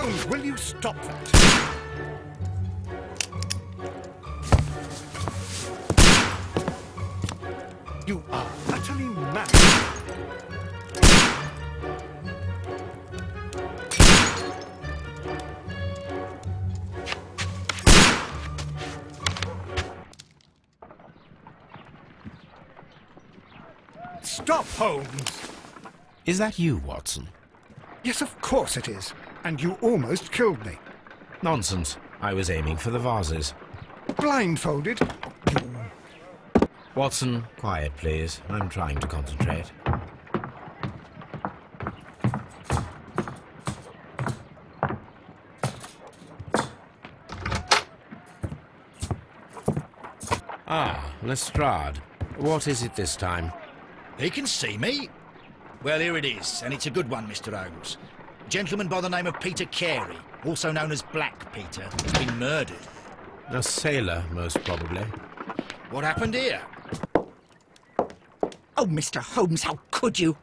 Holmes, will you stop that? You are utterly mad. Stop, Holmes! Is that you, Watson? Yes, of course it is. And you almost killed me. Nonsense. I was aiming for the vases. Blindfolded? Watson, quiet, please. I'm trying to concentrate. Ah, Lestrade. What is it this time? He can see me. Well, here it is, and it's a good one, Mr. Holmes. A gentleman by the name of Peter Carey, also known as Black Peter, has been murdered. A sailor, most probably. What happened here? Oh, Mr. Holmes, how could you?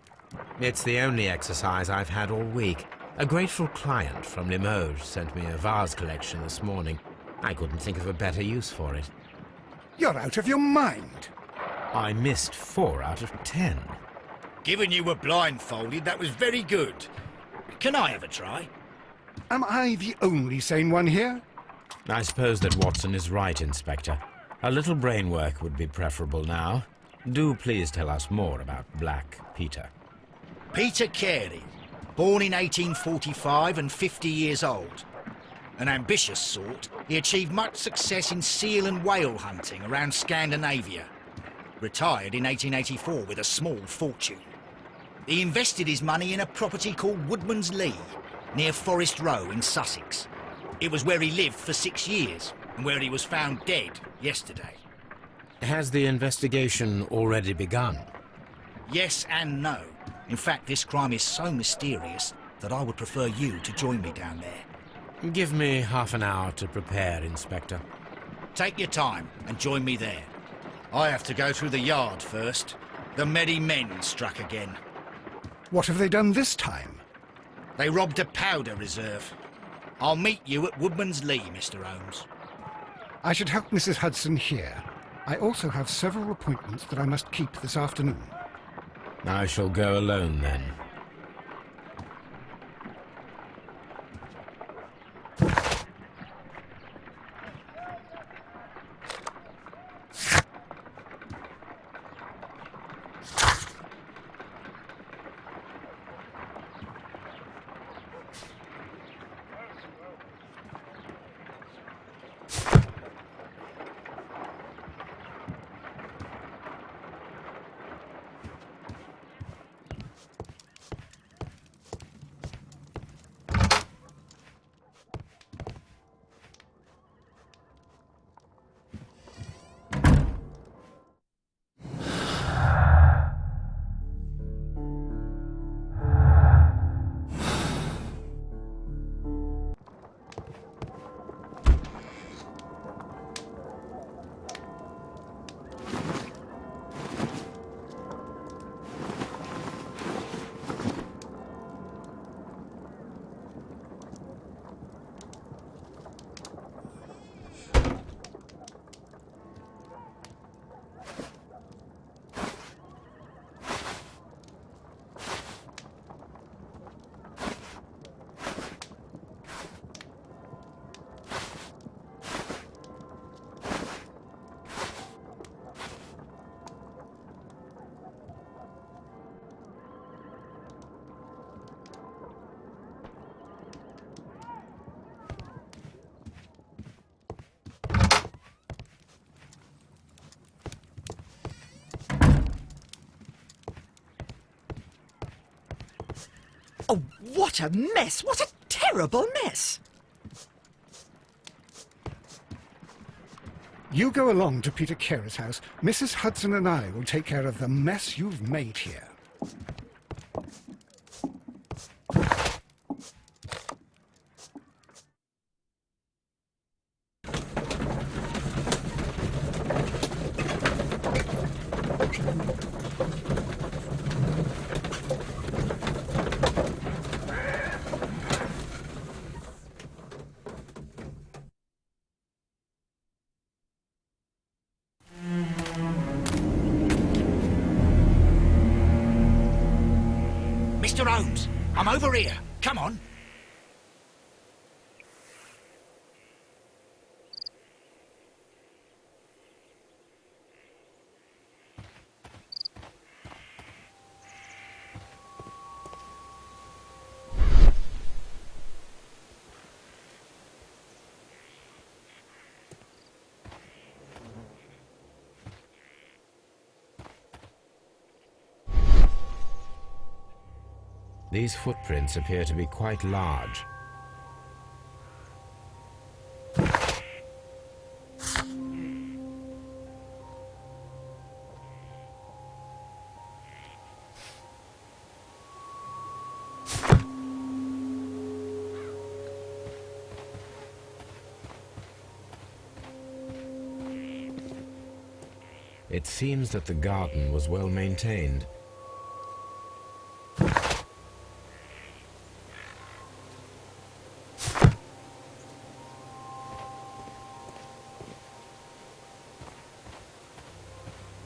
It's the only exercise I've had all week. A grateful client from Limoges sent me a vase collection this morning. I couldn't think of a better use for it. You're out of your mind. I missed 4 out of 10. Given you were blindfolded, that was very good. Can I have a try? Am I the only sane one here? I suppose that Watson is right, Inspector. A little brain work would be preferable now. Do please tell us more about Black Peter. Peter Carey, born in 1845 and 50 years old. An ambitious sort, he achieved much success in seal and whale hunting around Scandinavia. Retired in 1884 with a small fortune. He invested his money in a property called Woodman's Lee, near Forest Row in Sussex. It was where he lived for 6 years, and where he was found dead yesterday. Has the investigation already begun? Yes and no. In fact, this crime is so mysterious that I would prefer you to join me down there. Give me half an hour to prepare, Inspector. Take your time and join me there. I have to go through the yard first. The Medi Men struck again. What have they done this time? They robbed a powder reserve. I'll meet you at Woodman's Lee, Mr. Holmes. I should help Mrs. Hudson here. I also have several appointments that I must keep this afternoon. I shall go alone, then. Oh, what a mess! What a terrible mess! You go along to Peter Carey's house. Mrs. Hudson and I will take care of the mess you've made here. Mr. Holmes, I'm over here. Come on. These footprints appear to be quite large. It seems that the garden was well maintained.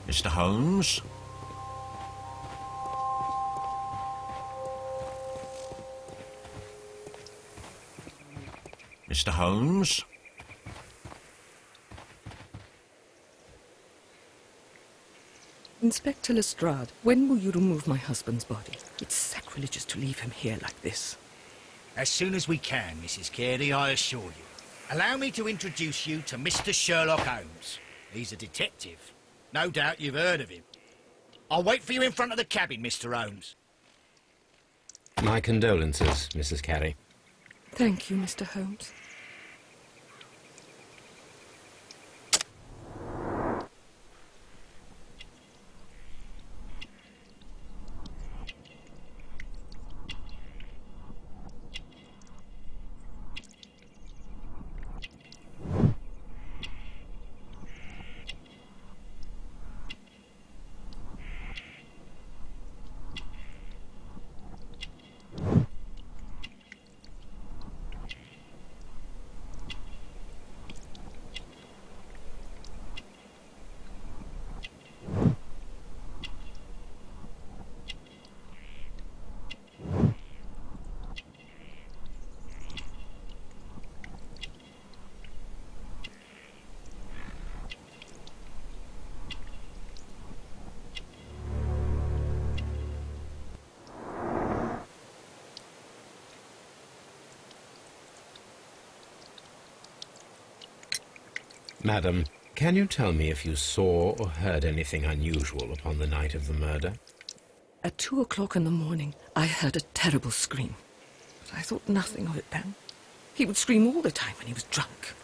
Mr. Holmes? Mr. Holmes? Inspector Lestrade, when will you remove my husband's body? It's sacrilegious to leave him here like this. As soon as we can, Mrs. Carey, I assure you. Allow me to introduce you to Mr. Sherlock Holmes. He's a detective. No doubt you've heard of him. I'll wait for you in front of the cabin, Mr. Holmes. My condolences, Mrs. Carey. Thank you, Mr. Holmes. Madam, can you tell me if you saw or heard anything unusual upon the night of the murder? At 2 o'clock in the morning, I heard a terrible scream. But I thought nothing of it then. He would scream all the time when he was drunk.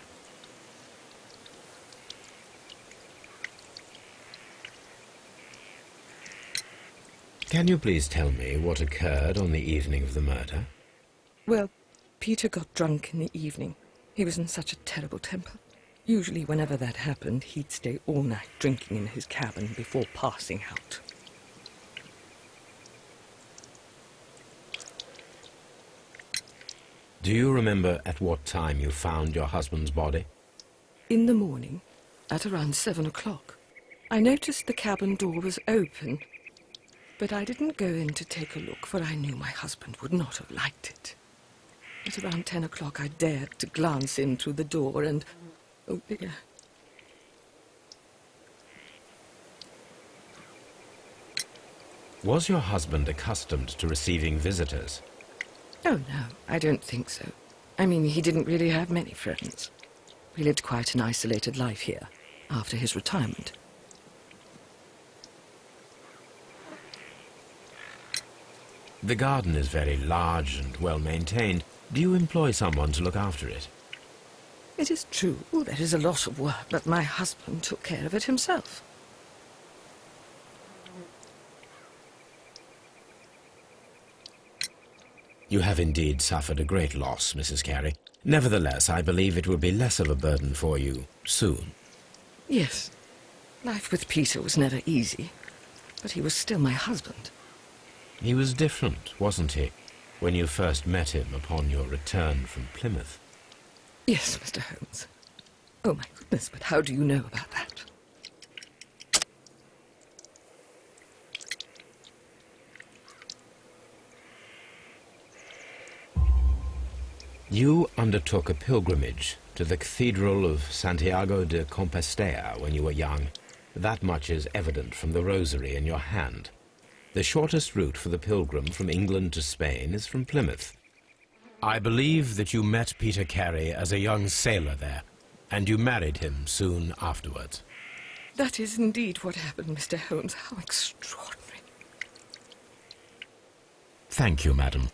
Can you please tell me what occurred on the evening of the murder? Well, Peter got drunk in the evening. He was in such a terrible temper. Usually whenever that happened, he'd stay all night drinking in his cabin before passing out. Do you remember at what time you found your husband's body? In the morning, at around 7 o'clock, I noticed the cabin door was open, but I didn't go in to take a look, for I knew my husband would not have liked it. At around 10 o'clock, I dared to glance in through the door and... oh dear. Was your husband accustomed to receiving visitors? Oh, no, I don't think so. I mean, he didn't really have many friends. We lived quite an isolated life here, after his retirement. The garden is very large and well maintained. Do you employ someone to look after it? It is true, there is a lot of work, but my husband took care of it himself. You have indeed suffered a great loss, Mrs. Carey. Nevertheless, I believe it will be less of a burden for you soon. Yes, life with Peter was never easy, but he was still my husband. He was different, wasn't he, when you first met him upon your return from Plymouth? Yes, Mr. Holmes. Oh, my goodness, but how do you know about that? You undertook a pilgrimage to the Cathedral of Santiago de Compostela when you were young. That much is evident from the rosary in your hand. The shortest route for the pilgrim from England to Spain is from Plymouth. I believe that you met Peter Carey as a young sailor there, and you married him soon afterwards. That is indeed what happened, Mr. Holmes. How extraordinary. Thank you, madam.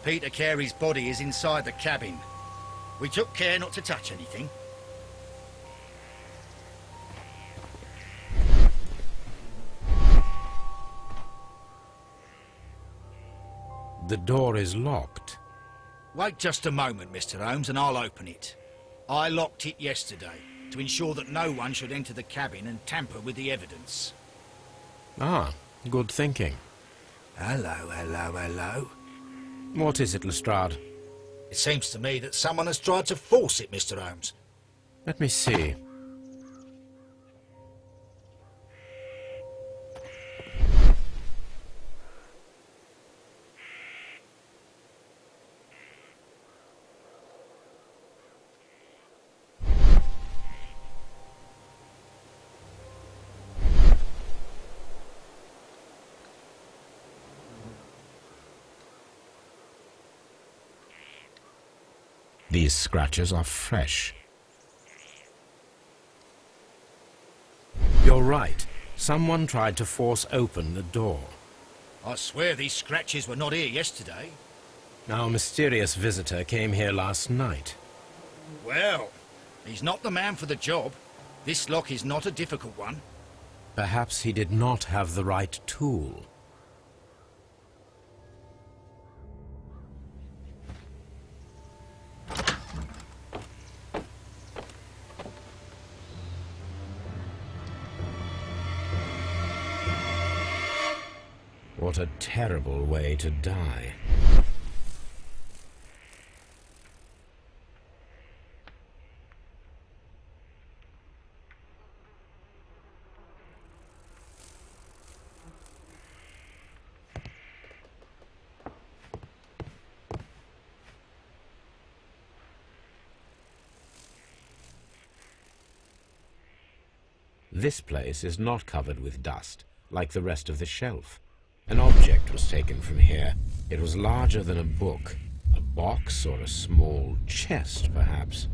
Peter Carey's body is inside the cabin. We took care not to touch anything. The door is locked. Wait just a moment, Mr. Holmes, and I'll open it. I locked it yesterday to ensure that no one should enter the cabin and tamper with the evidence. Ah, good thinking. Hello, hello, hello. What is it, Lestrade? It seems to me that someone has tried to force it, Mr. Holmes. Let me see. These scratches are fresh. You're right. Someone tried to force open the door. I swear these scratches were not here yesterday. Our mysterious visitor came here last night. Well, he's not the man for the job. This lock is not a difficult one. Perhaps he did not have the right tool. What a terrible way to die. This place is not covered with dust, like the rest of the shelf. An object was taken from here. It was larger than a book. A box or a small chest, perhaps.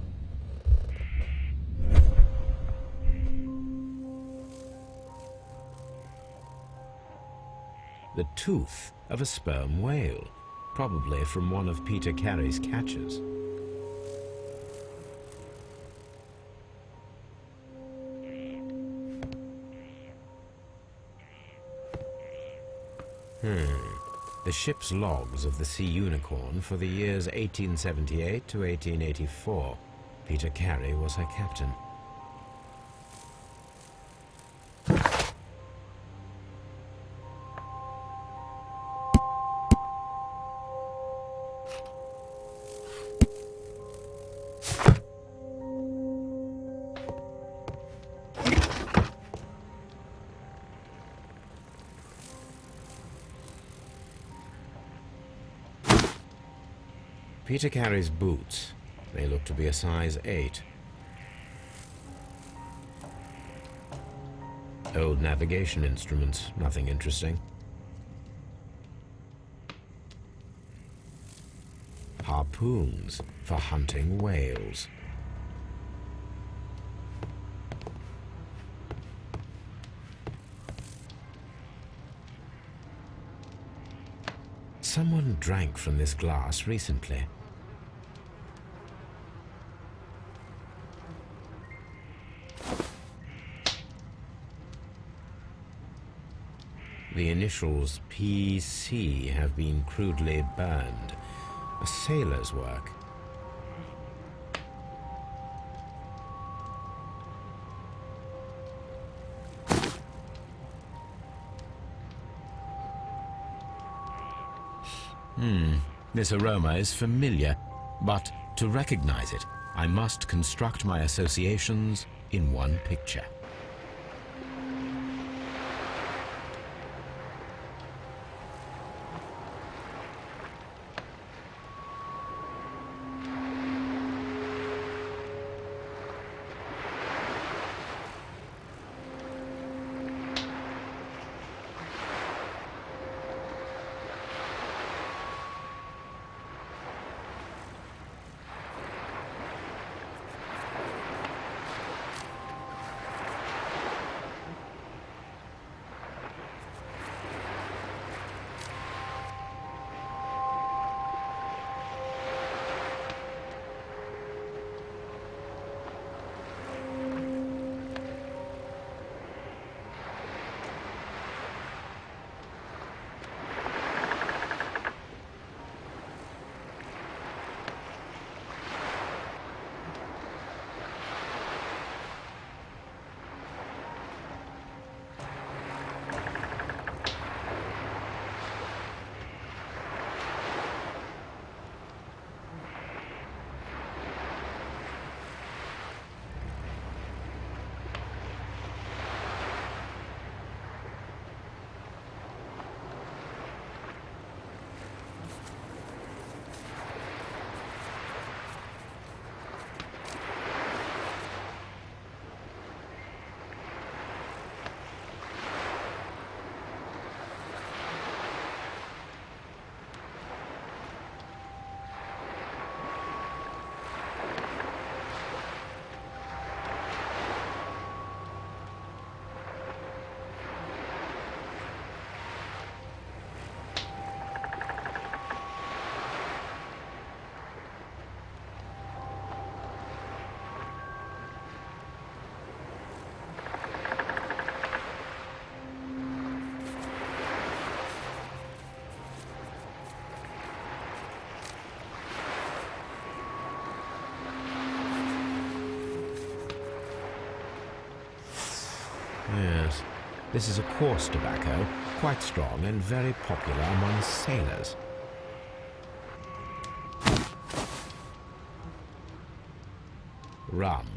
The tooth of a sperm whale, probably from one of Peter Carey's catches. The ship's logs of the Sea Unicorn for the years 1878 to 1884. Peter Carey was her captain. Peter Carey's boots. They look to be a size 8. Old navigation instruments, nothing interesting. Harpoons for hunting whales. Someone drank from this glass recently. The initials PC have been crudely burned. A sailor's work. This aroma is familiar, but to recognize it, I must construct my associations in one picture. Yes, this is a coarse tobacco, quite strong and very popular among sailors. Rum,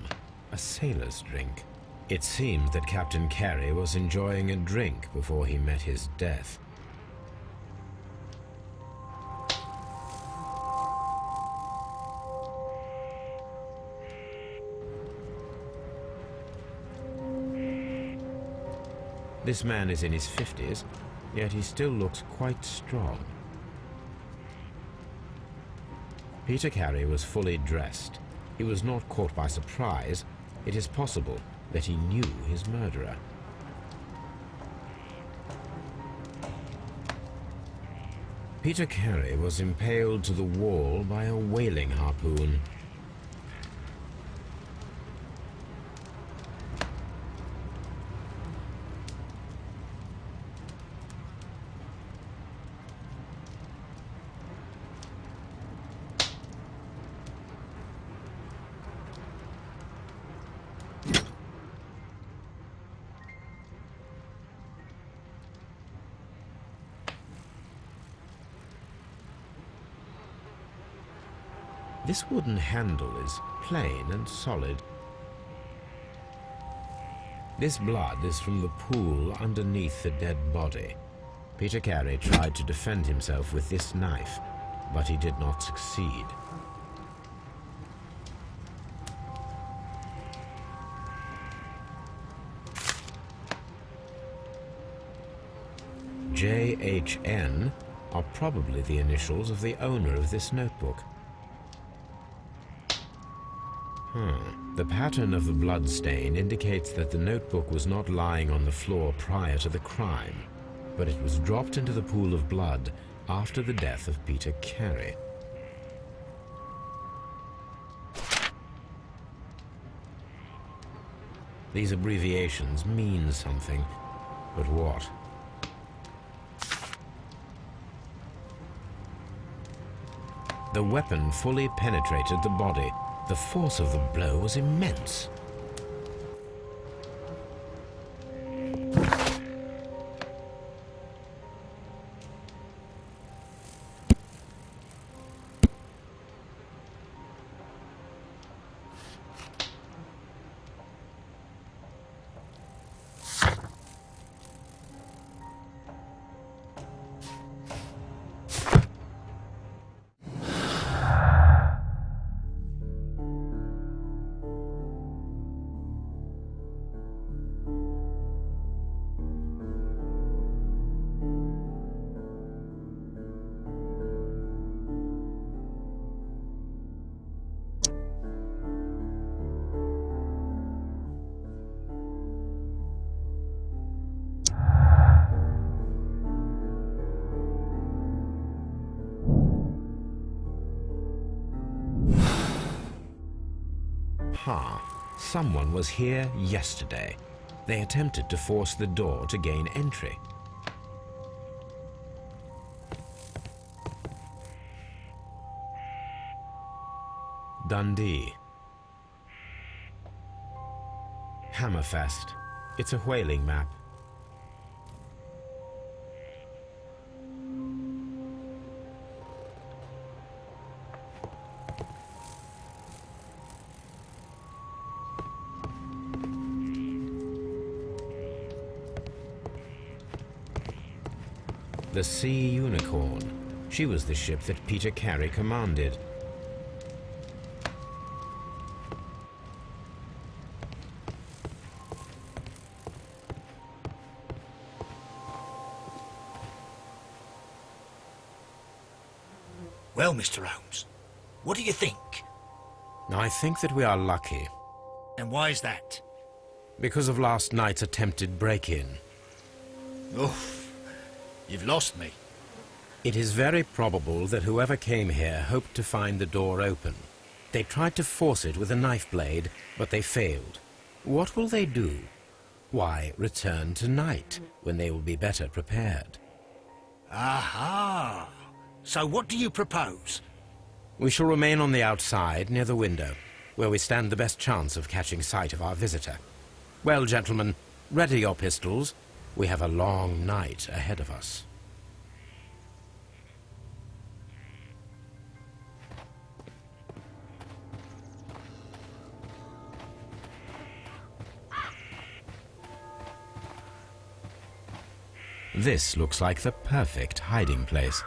a sailor's drink. It seemed that Captain Carey was enjoying a drink before he met his death. This man is in his 50s, yet he still looks quite strong. Peter Carey was fully dressed. He was not caught by surprise. It is possible that he knew his murderer. Peter Carey was impaled to the wall by a whaling harpoon. This wooden handle is plain and solid. This blood is from the pool underneath the dead body. Peter Carey tried to defend himself with this knife, but he did not succeed. JHN are probably the initials of the owner of this notebook. The pattern of the blood stain indicates that the notebook was not lying on the floor prior to the crime, but it was dropped into the pool of blood after the death of Peter Carey. These abbreviations mean something, but what? The weapon fully penetrated the body. The force of the blow was immense. Someone was here yesterday. They attempted to force the door to gain entry. Dundee. Hammerfest. It's a whaling map. The Sea Unicorn. She was the ship that Peter Carey commanded. Well, Mr. Holmes, what do you think? I think that we are lucky, And why is that? because of last night's attempted break-in. Oof, you've lost me. It is very probable that whoever came here hoped to find the door open. They tried to force it with a knife blade, but they failed. What will they do? Why, return tonight, when they will be better prepared. Aha! So what do you propose? We shall remain on the outside, near the window, where we stand the best chance of catching sight of our visitor. Well, gentlemen, ready your pistols. We have a long night ahead of us. This looks like the perfect hiding place.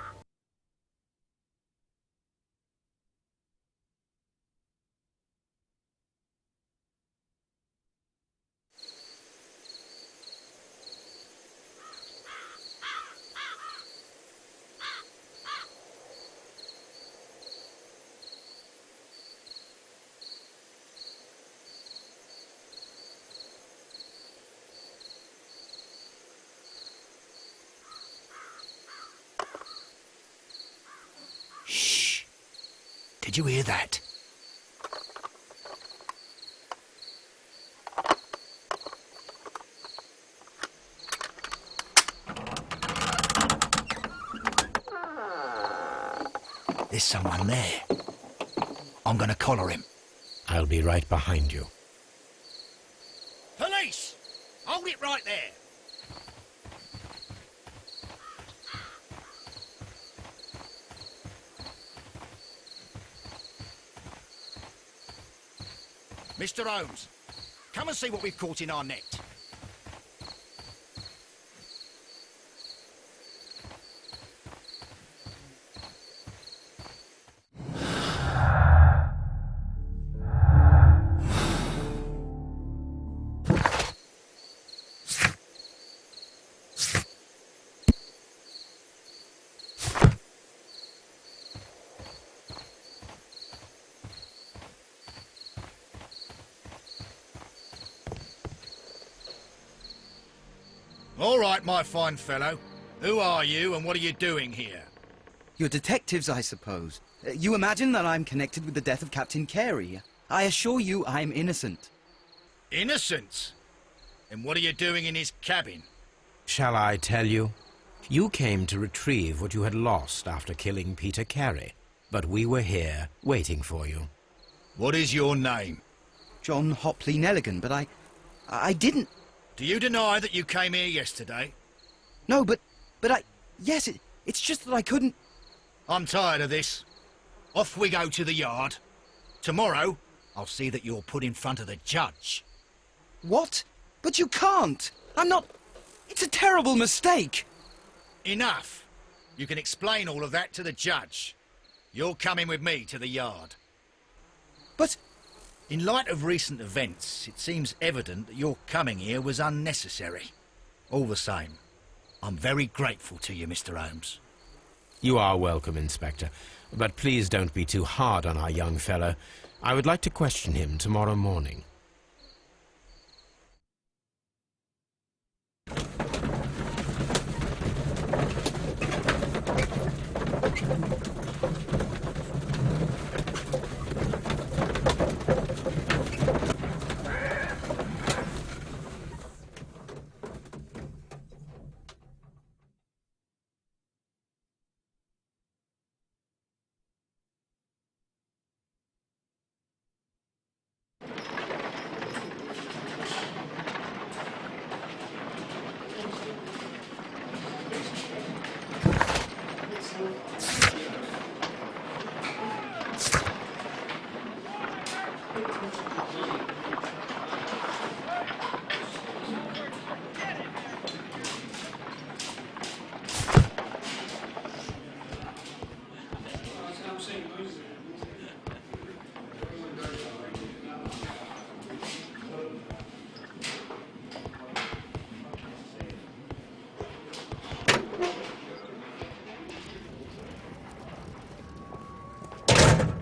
Shh! Did you hear that? There's someone there. I'm gonna collar him. I'll be right behind you. Police! Hold it right there! Mr. Holmes, come and see what we've caught in our net. All right, my fine fellow. Who are you and what are you doing here? You're detectives, I suppose. You imagine that I'm connected with the death of Captain Carey. I assure you I'm innocent. Innocent? And what are you doing in his cabin? Shall I tell you? You came to retrieve what you had lost after killing Peter Carey. But we were here, waiting for you. What is your name? John Hopley Nelligan, but I didn't... Do you deny that you came here yesterday? No, but yes, it's just that I couldn't... I'm tired of this. Off we go to the yard. Tomorrow, I'll see that you're put in front of the judge. What? But you can't! I'm not... It's a terrible mistake! Enough. You can explain all of that to the judge. You're coming with me to the yard. But... In light of recent events, it seems evident that your coming here was unnecessary. All the same, I'm very grateful to you, Mr. Holmes. You are welcome, Inspector. But please don't be too hard on our young fellow. I would like to question him tomorrow morning.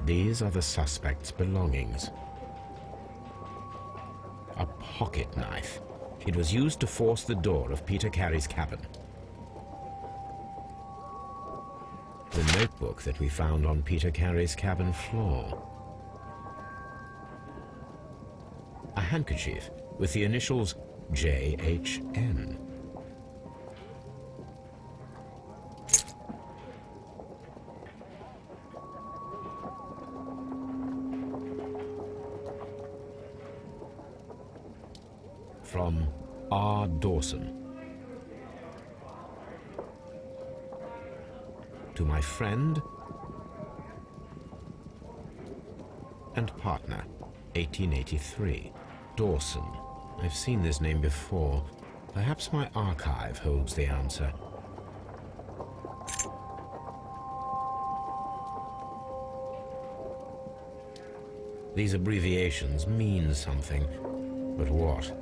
These are the suspect's belongings. A pocket knife. It was used to force the door of Peter Carey's cabin. The notebook that we found on Peter Carey's cabin floor. A handkerchief with the initials JHN. From R. Dawson. To my friend and partner, 1883. Dawson. I've seen this name before. Perhaps my archive holds the answer. These abbreviations mean something, but what?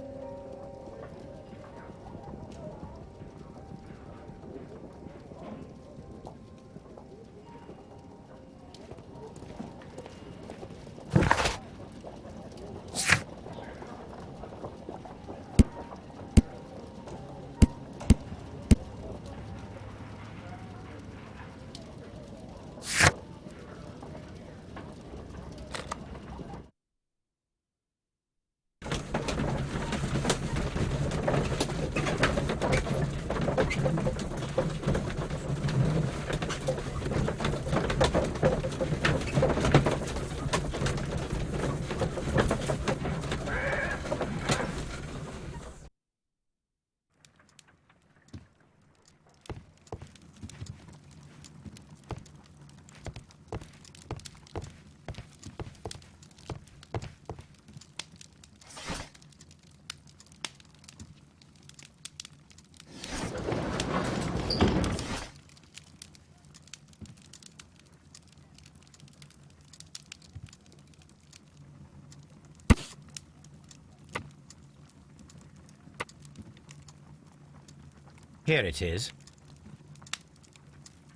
Here it is.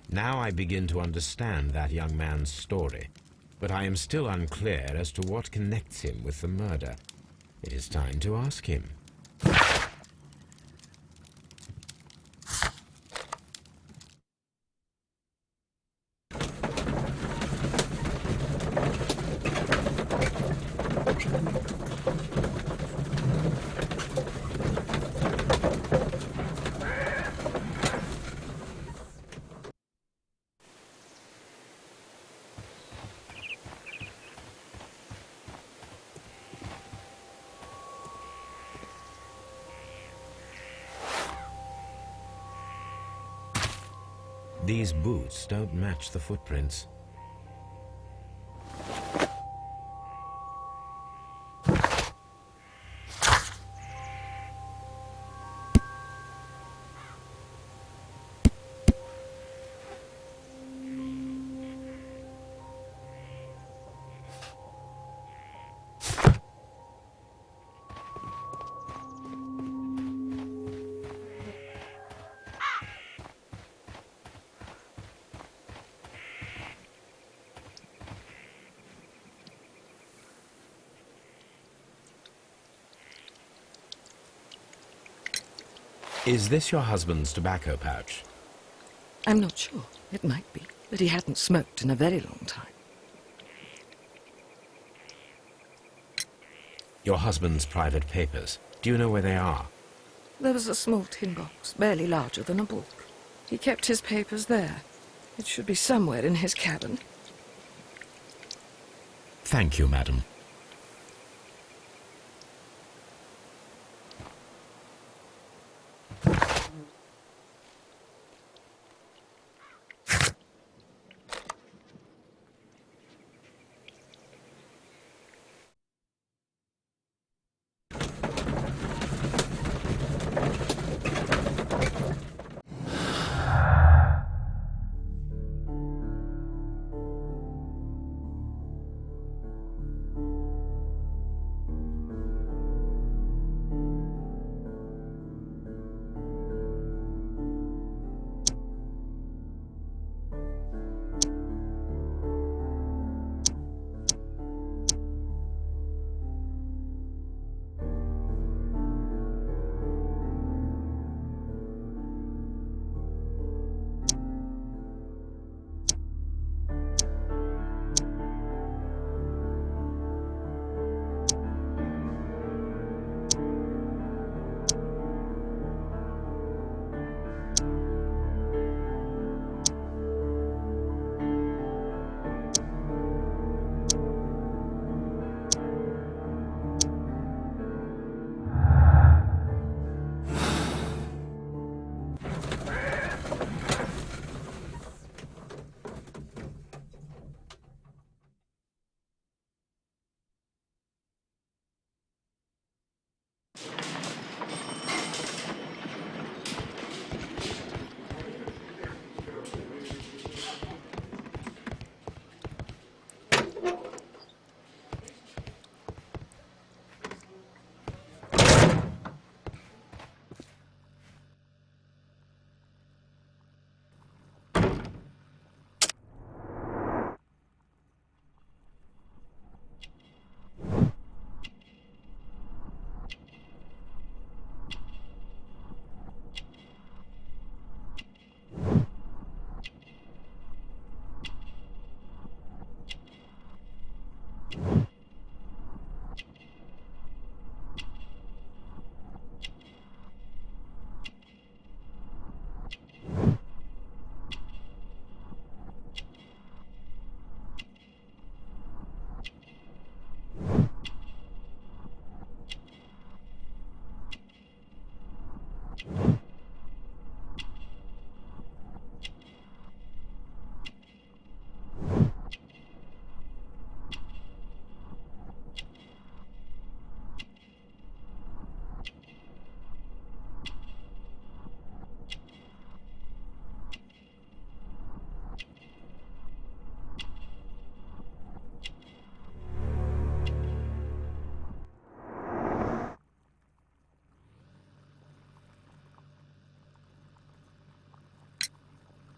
Now I begin to understand that young man's story, but I am still unclear as to what connects him with the murder. It is time to ask him. These boots don't match the footprints. Is this your husband's tobacco pouch? I'm not sure. It might be, but he hadn't smoked in a very long time. Your husband's private papers. Do you know where they are? There was a small tin box, barely larger than a book. He kept his papers there. It should be somewhere in his cabin. Thank you, madam.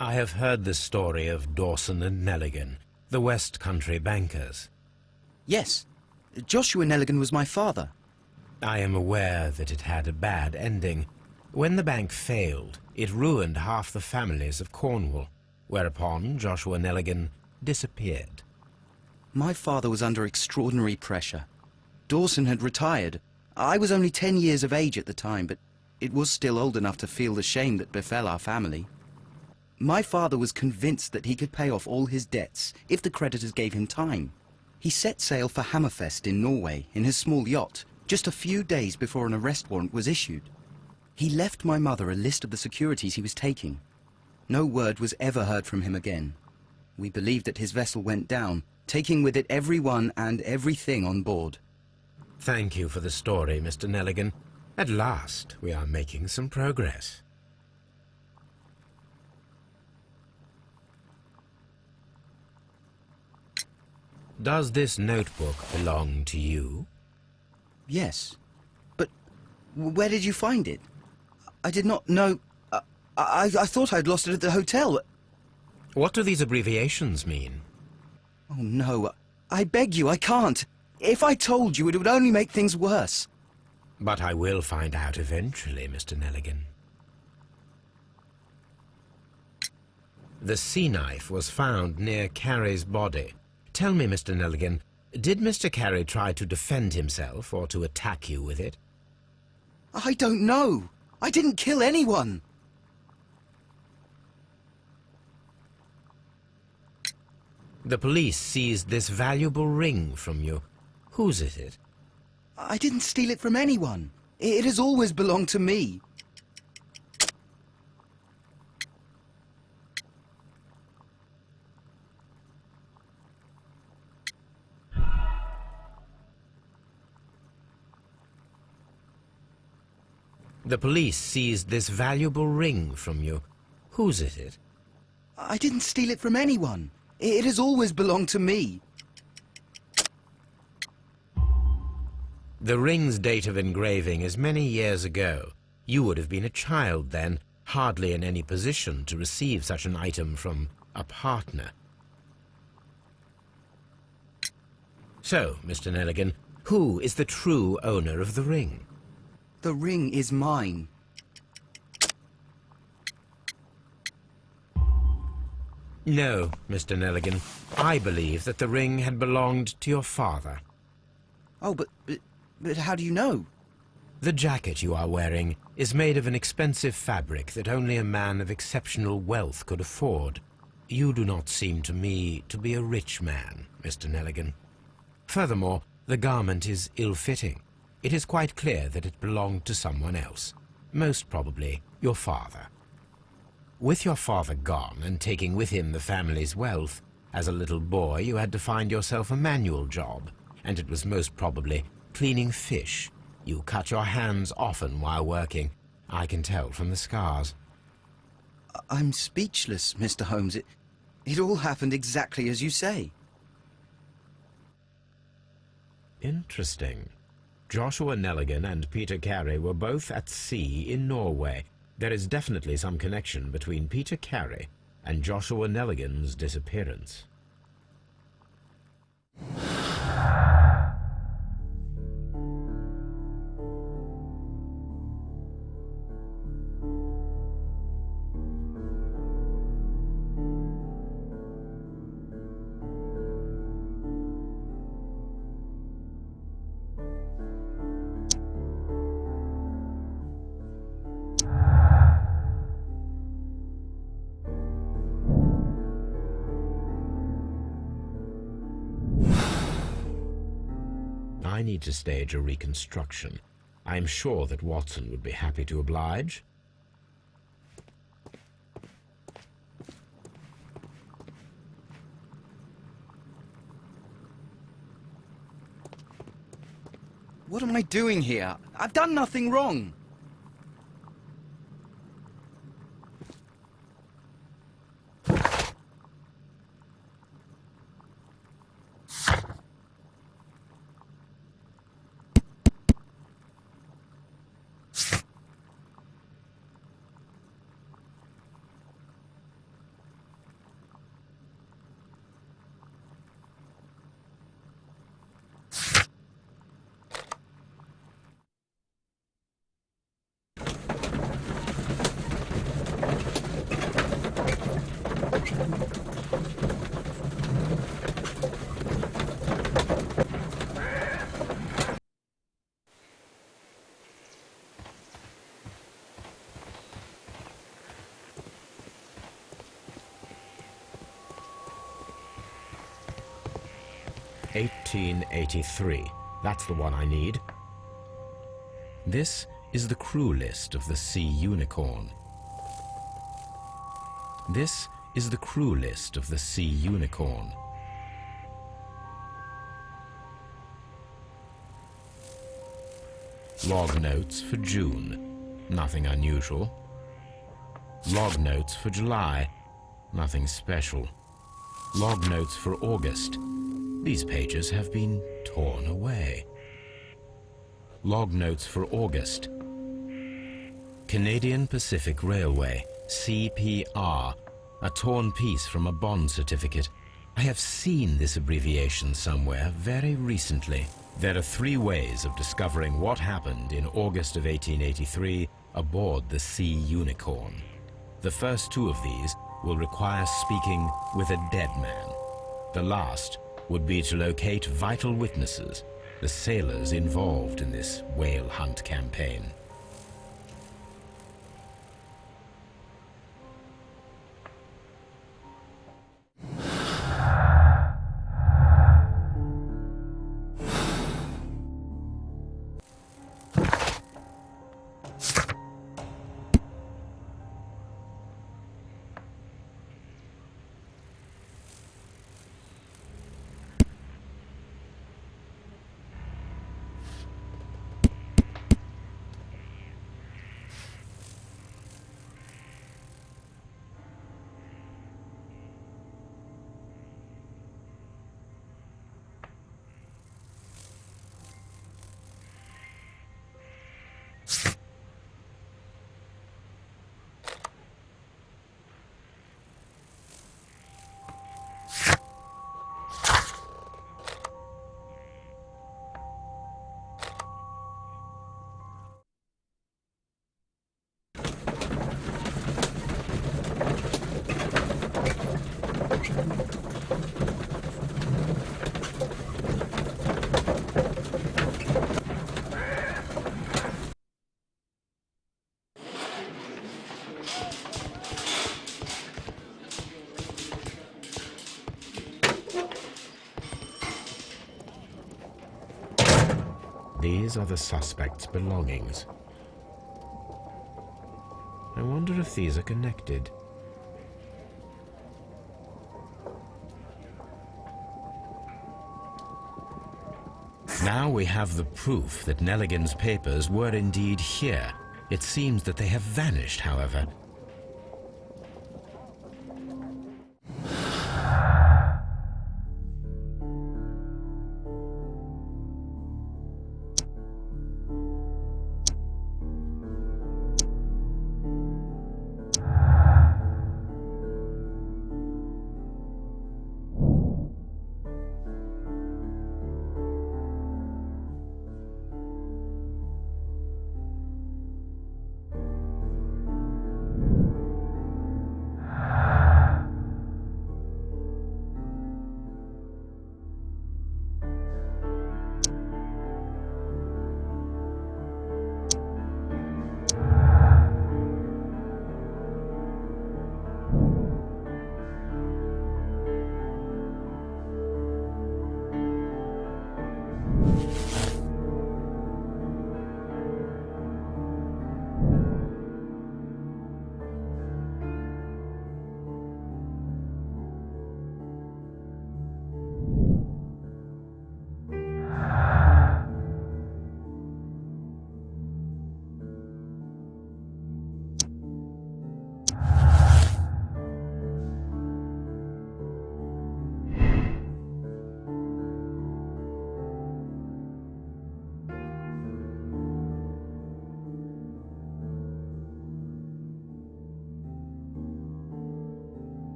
I have heard the story of Dawson and Nelligan, the West Country bankers. Yes, Joshua Nelligan was my father. I am aware that it had a bad ending. When the bank failed, it ruined half the families of Cornwall, whereupon Joshua Nelligan disappeared. My father was under extraordinary pressure. Dawson had retired. I was only 10 years of age at the time, but it was still old enough to feel the shame that befell our family. My father was convinced that he could pay off all his debts if the creditors gave him time. He set sail for Hammerfest in Norway in his small yacht, just a few days before an arrest warrant was issued. He left my mother a list of the securities he was taking. No word was ever heard from him again. We believe that his vessel went down, taking with it everyone and everything on board. Thank you for the story, Mr. Nelligan. At last, we are making some progress. Does this notebook belong to you? Yes. But where did you find it? I did not know... I thought I'd lost it at the hotel. What do these abbreviations mean? Oh, no. I beg you, I can't. If I told you, it would only make things worse. But I will find out eventually, Mr. Nelligan. The sea knife was found near Carey's body. Tell me, Mr. Nelligan, did Mr. Carey try to defend himself or to attack you with it? I don't know. I didn't kill anyone. The police seized this valuable ring from you. Whose is it? I didn't steal it from anyone. It has always belonged to me. The police seized this valuable ring from you. Whose is it? I didn't steal it from anyone. It has always belonged to me. The ring's date of engraving is many years ago. You would have been a child then, hardly in any position to receive such an item from a partner. So, Mr. Nelligan, who is the true owner of the ring? The ring is mine. No, Mr. Nelligan. I believe that the ring had belonged to your father. Oh, but how do you know? The jacket you are wearing is made of an expensive fabric that only a man of exceptional wealth could afford. You do not seem to me to be a rich man, Mr. Nelligan. Furthermore, the garment is ill-fitting. It is quite clear that it belonged to someone else, most probably your father. With your father gone and taking with him the family's wealth, as a little boy you had to find yourself a manual job, and it was most probably cleaning fish. You cut your hands often while working. I can tell from the scars. I'm speechless, Mr. Holmes. It all happened exactly as you say. Interesting. Joshua Nelligan and Peter Carey were both at sea in Norway. There is definitely some connection between Peter Carey and Joshua Nelligan's disappearance. I need to stage a reconstruction. I am sure that Watson would be happy to oblige. What am I doing here? I've done nothing wrong. "1883. That's the one I need. This is the crew list of the Sea Unicorn. This is the crew list of the Sea Unicorn. Log notes for June, nothing unusual. Log notes for July, nothing special. Log notes for August. These pages have been torn away. Log notes for August. Canadian Pacific Railway, CPR, a torn piece from a bond certificate. I have seen this abbreviation somewhere very recently. There are 3 ways of discovering what happened in August of 1883 aboard the Sea Unicorn. The first 2 of these will require speaking with a dead man. The last would be to locate vital witnesses, the sailors involved in this whale hunt campaign. These are the suspect's belongings. I wonder if these are connected. Now we have the proof that Nelligan's papers were indeed here. It seems that they have vanished, however.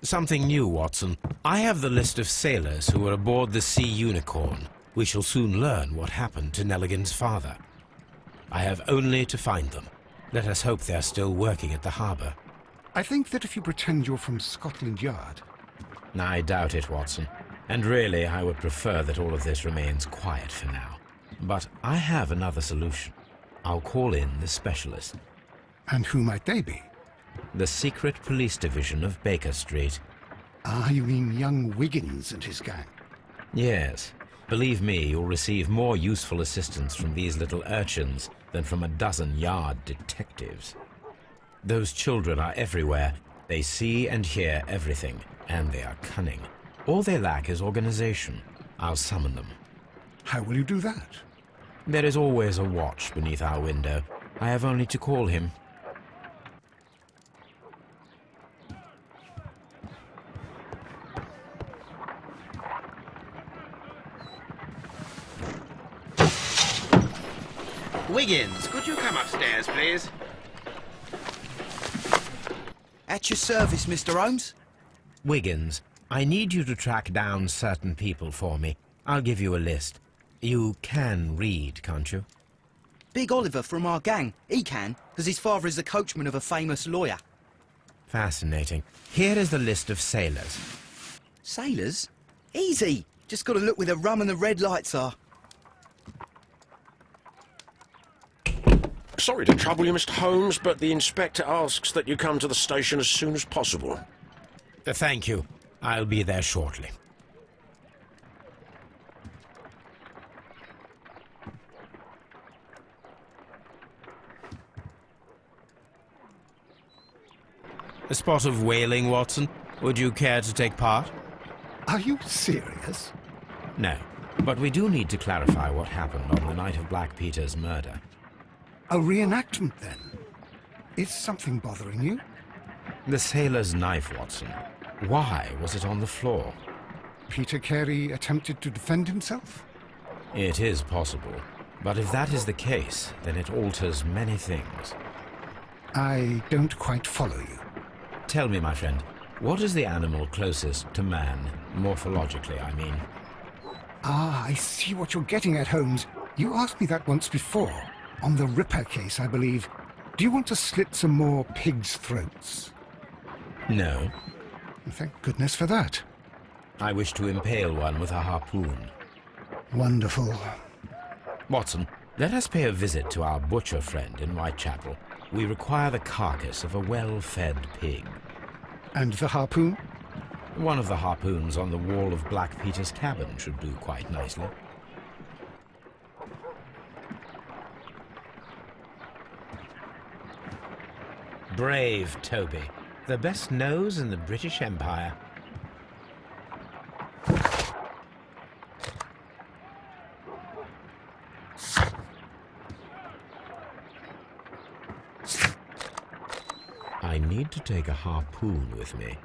Something new, Watson. I have the list of sailors who were aboard the Sea Unicorn. We shall soon learn what happened to Nelligan's father. I have only to find them. Let us hope they're still working at the harbour. I think that if you pretend you're from Scotland Yard... I doubt it, Watson. And really, I would prefer that all of this remains quiet for now. But I have another solution. I'll call in the specialist. And who might they be? The secret police division of Baker Street. Ah, you mean young Wiggins and his gang? Yes. Believe me, you'll receive more useful assistance from these little urchins than from a dozen yard detectives. Those children are everywhere. They see and hear everything, and they are cunning. All they lack is organization. I'll summon them. How will you do that? There is always a watch beneath our window. I have only to call him. Wiggins, could you come upstairs, please? At your service, Mr. Holmes. Wiggins, I need you to track down certain people for me. I'll give you a list. You can read, can't you? Big Oliver from our gang. He can, because his father is the coachman of a famous lawyer. Fascinating. Here is the list of sailors. Sailors? Easy. Just got to look where the rum and the red lights are. Sorry to trouble you, Mr. Holmes, but the inspector asks that you come to the station as soon as possible. Thank you. I'll be there shortly. A spot of whaling, Watson. Would you care to take part? Are you serious? No, but we do need to clarify what happened on the night of Black Peter's murder. A reenactment, then? Is something bothering you? The sailor's knife, Watson. Why was it on the floor? Peter Carey attempted to defend himself? It is possible. But if that is the case, then it alters many things. I don't quite follow you. Tell me, my friend, what is the animal closest to man, morphologically, I mean? Ah, I see what you're getting at, Holmes. You asked me that once before. On the Ripper case, I believe. Do you want to slit some more pigs' throats? No. Thank goodness for that. I wish to impale one with a harpoon. Wonderful. Watson, let us pay a visit to our butcher friend in Whitechapel. We require the carcass of a well-fed pig. And the harpoon? One of the harpoons on the wall of Black Peter's cabin should do quite nicely. Brave Toby, the best nose in the British Empire. I need to take a harpoon with me.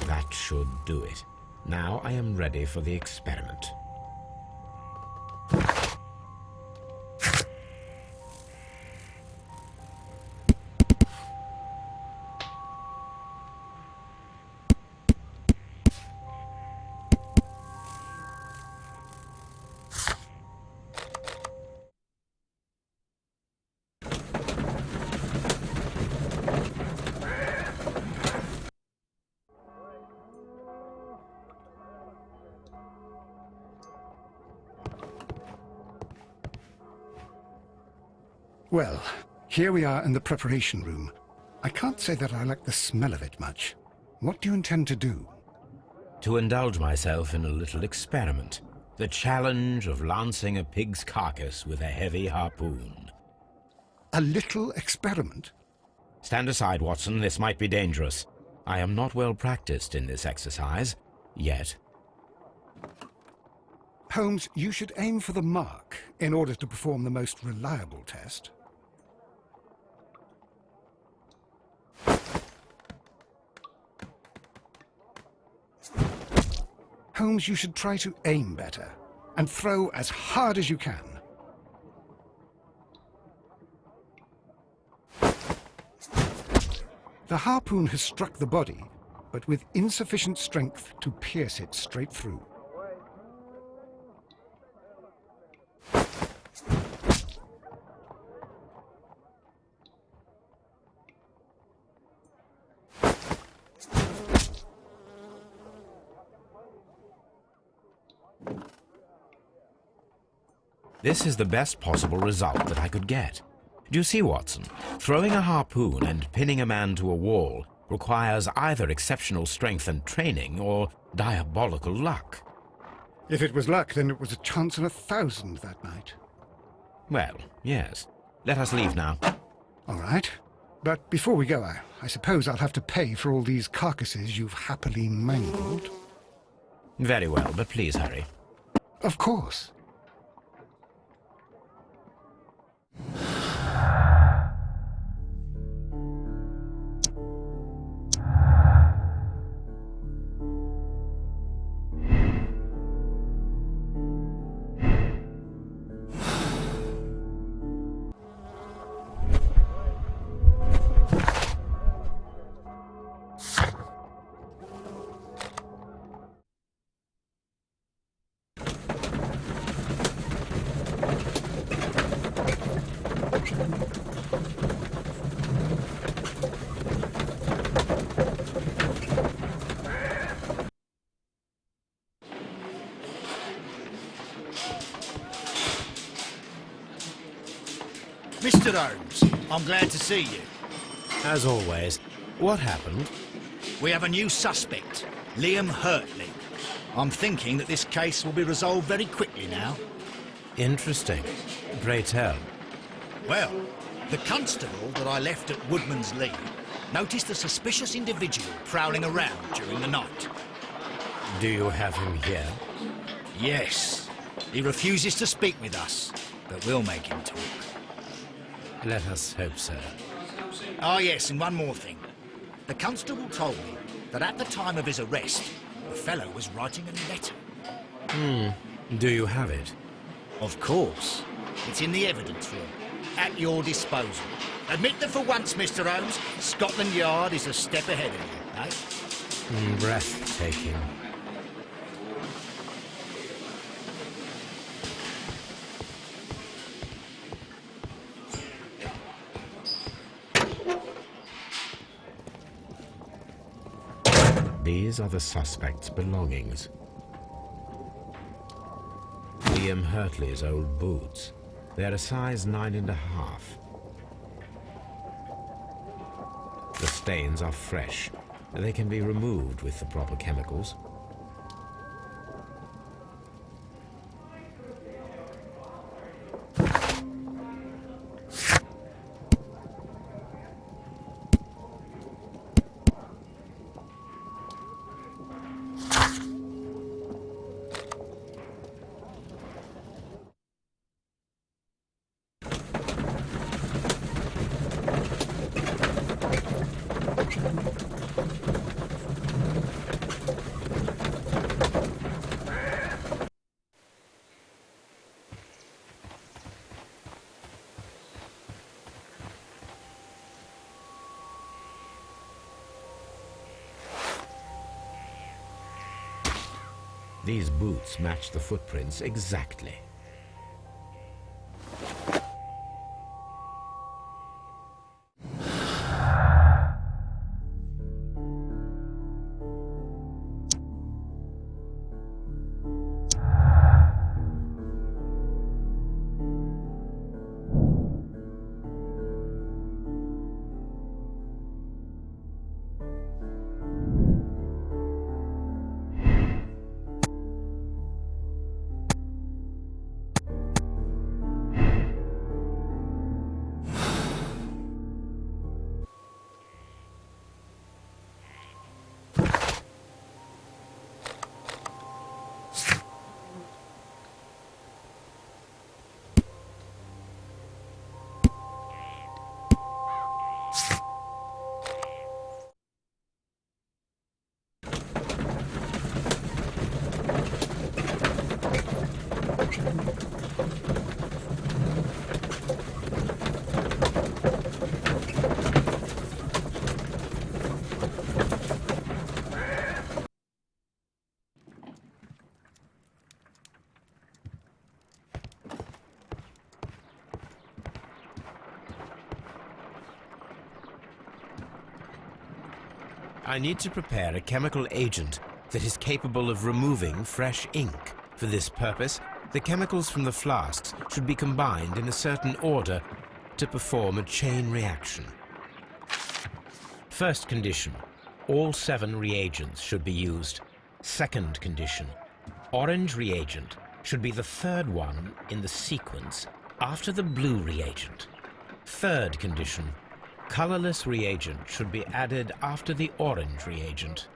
That should do it. Now I am ready for the experiment. Well, here we are in the preparation room. I can't say that I like the smell of it much. What do you intend to do? To indulge myself in a little experiment. The challenge of lancing a pig's carcass with a heavy harpoon. A little experiment? Stand aside, Watson. This might be dangerous. I am not well practiced in this exercise. Yet. Holmes, you should aim for the mark in order to perform the most reliable test. Holmes, you should try to aim better and throw as hard as you can. The harpoon has struck the body, but with insufficient strength to pierce it straight through. This is the best possible result that I could get. Do you see, Watson? Throwing a harpoon and pinning a man to a wall requires either exceptional strength and training or diabolical luck. If it was luck, then it was a chance in 1,000 that night. Well, yes. Let us leave now. All right. But before we go, I suppose I'll have to pay for all these carcasses you've happily mangled. Very well, but please hurry. Of course. Mr. Holmes, I'm glad to see you. As always. What happened? We have a new suspect, Liam Hurtley. I'm thinking that this case will be resolved very quickly now. Interesting. Pray tell. Well, the constable that I left at Woodman's Lee noticed a suspicious individual prowling around during the night. Do you have him here? Yes. He refuses to speak with us, but we'll make him talk. Let us hope so. Oh, yes, and one more thing. The constable told me that at the time of his arrest, the fellow was writing a letter. Do you have it? Of course. It's in the evidence room, at your disposal. Admit that for once, Mr. Holmes, Scotland Yard is a step ahead of you, eh? Breathtaking. These are the suspect's belongings. Liam Hurtley's old boots. They're a size 9.5. The stains are fresh. They can be removed with the proper chemicals. These boots match the footprints exactly. I need to prepare a chemical agent that is capable of removing fresh ink. For this purpose, the chemicals from the flasks should be combined in a certain order to perform a chain reaction. First condition, all 7 reagents should be used. Second condition, orange reagent should be the 3rd one in the sequence after the blue reagent. Third condition, colorless reagent should be added after the orange reagent.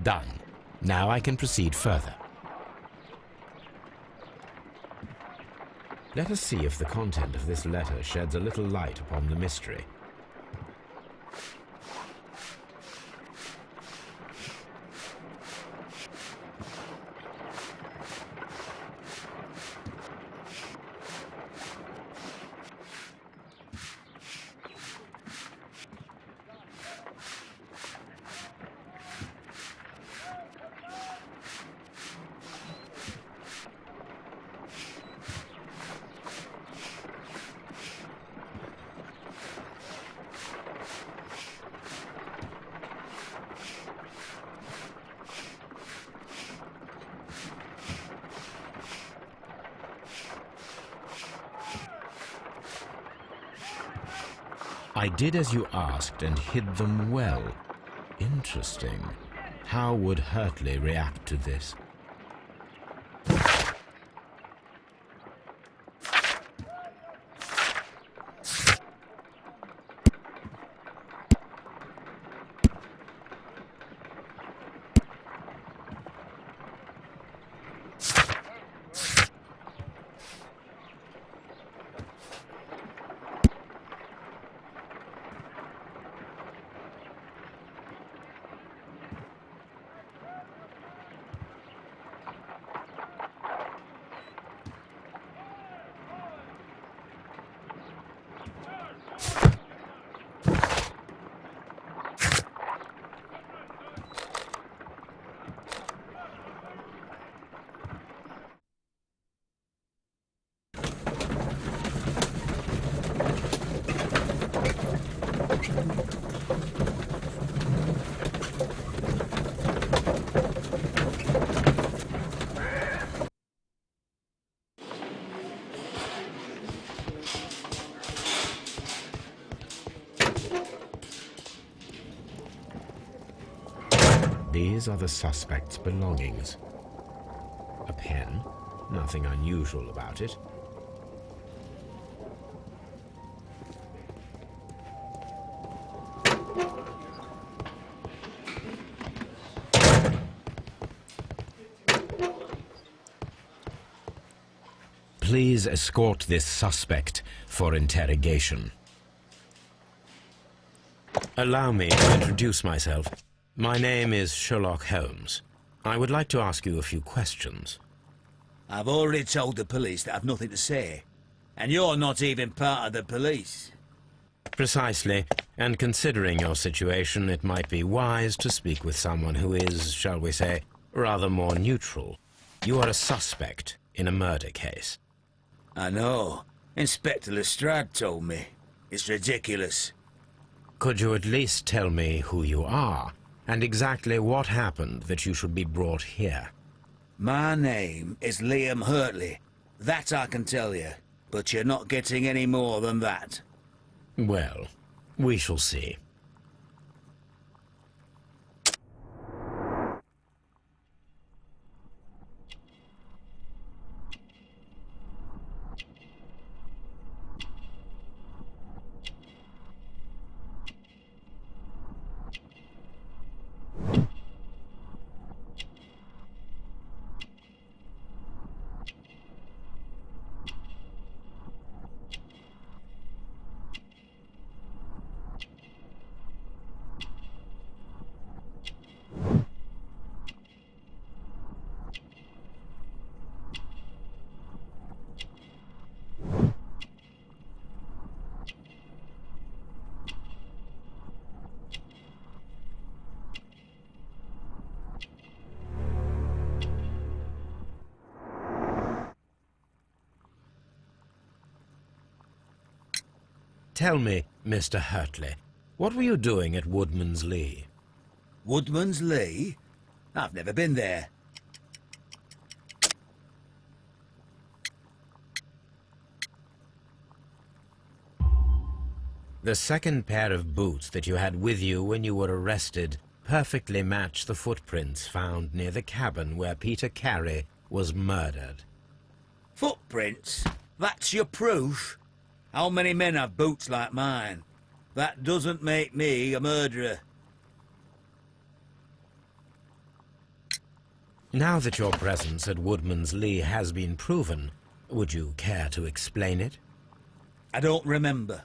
Done. Now I can proceed further. Let us see if the content of this letter sheds a little light upon the mystery. I did as you asked and hid them well. Interesting. How would Hurtley react to this? These are the suspect's belongings. A pen, nothing unusual about it. Please escort this suspect for interrogation. Allow me to introduce myself. My name is Sherlock Holmes. I would like to ask you a few questions. I've already told the police that I've nothing to say. And you're not even part of the police. Precisely. And considering your situation, it might be wise to speak with someone who is, shall we say, rather more neutral. You are a suspect in a murder case. I know. Inspector Lestrade told me. It's ridiculous. Could you at least tell me who you are, and exactly what happened that you should be brought here? My name is Liam Hurtley. That I can tell you. But you're not getting any more than that. Well, we shall see. Tell me, Mr. Hurtley, what were you doing at Woodman's Lee? Woodman's Lee? I've never been there. The second pair of boots that you had with you when you were arrested perfectly match the footprints found near the cabin where Peter Carey was murdered. Footprints? That's your proof? How many men have boots like mine? That doesn't make me a murderer. Now that your presence at Woodman's Lee has been proven, would you care to explain it? I don't remember.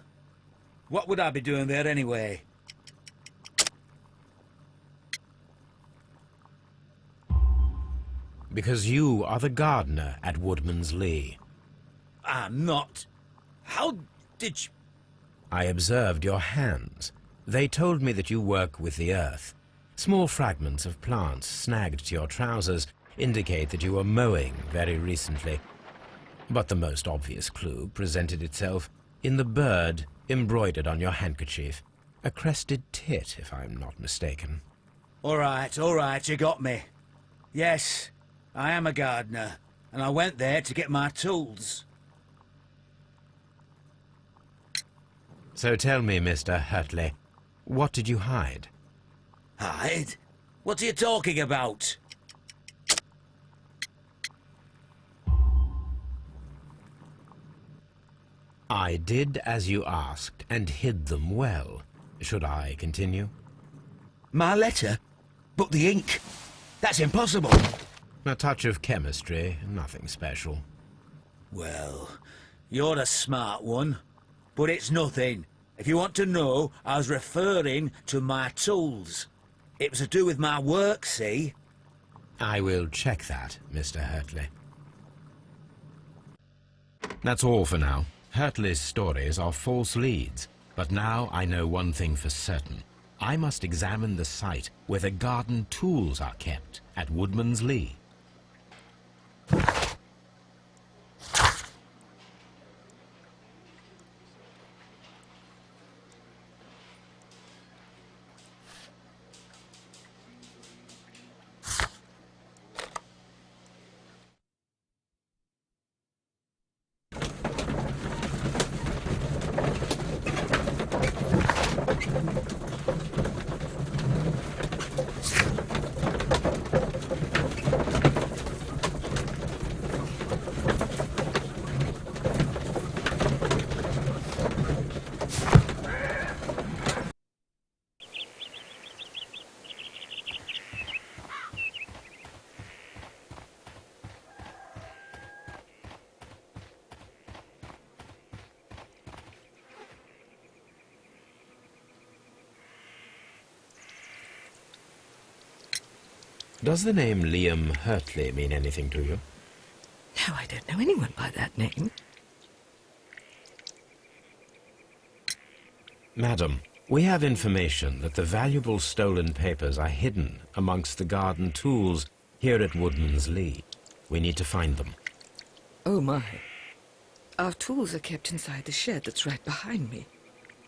What would I be doing there anyway? Because you are the gardener at Woodman's Lee. I'm not. How did you... I observed your hands. They told me that you work with the earth. Small fragments of plants snagged to your trousers indicate that you were mowing very recently. But the most obvious clue presented itself in the bird embroidered on your handkerchief. A crested tit, if I'm not mistaken. All right, you got me. Yes, I am a gardener, and I went there to get my tools. So tell me, Mr. Hurtley, what did you hide? Hide? What are you talking about? I did as you asked, and hid them well. Should I continue? My letter? But the ink? That's impossible. A touch of chemistry, nothing special. Well, you're a smart one. But it's nothing. If you want to know, I was referring to my tools. It was to do with my work, see? I will check that, Mr. Hurtley. That's all for now. Hurtley's stories are false leads, but now I know one thing for certain. I must examine the site where the garden tools are kept at Woodman's Lee. Does the name Liam Hurtley mean anything to you? No, I don't know anyone by that name. Madam, we have information that the valuable stolen papers are hidden amongst the garden tools here at Woodman's Lee. We need to find them. Oh, my. Our tools are kept inside the shed that's right behind me.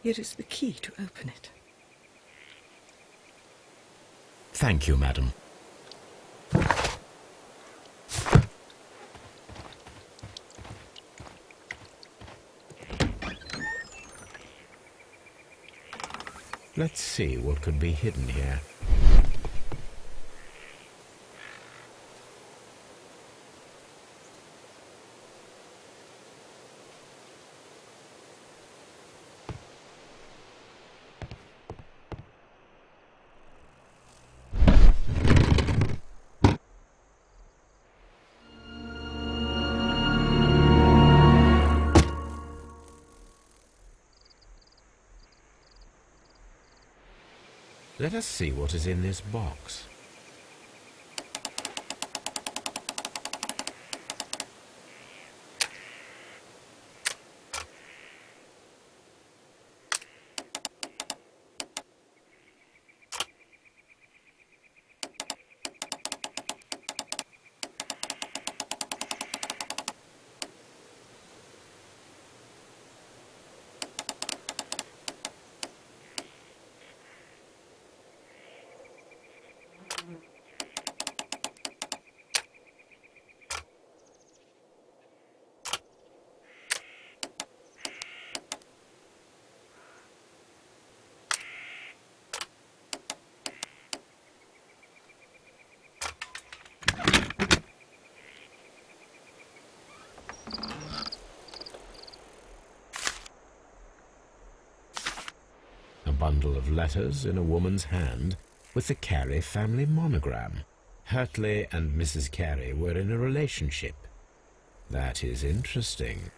Here is the key to open it. Thank you, madam. Let's see what could be hidden here. Let us see what is in this box. A bundle of letters in a woman's hand with the Carey family monogram. Hurtley and Mrs. Carey were in a relationship. That is interesting.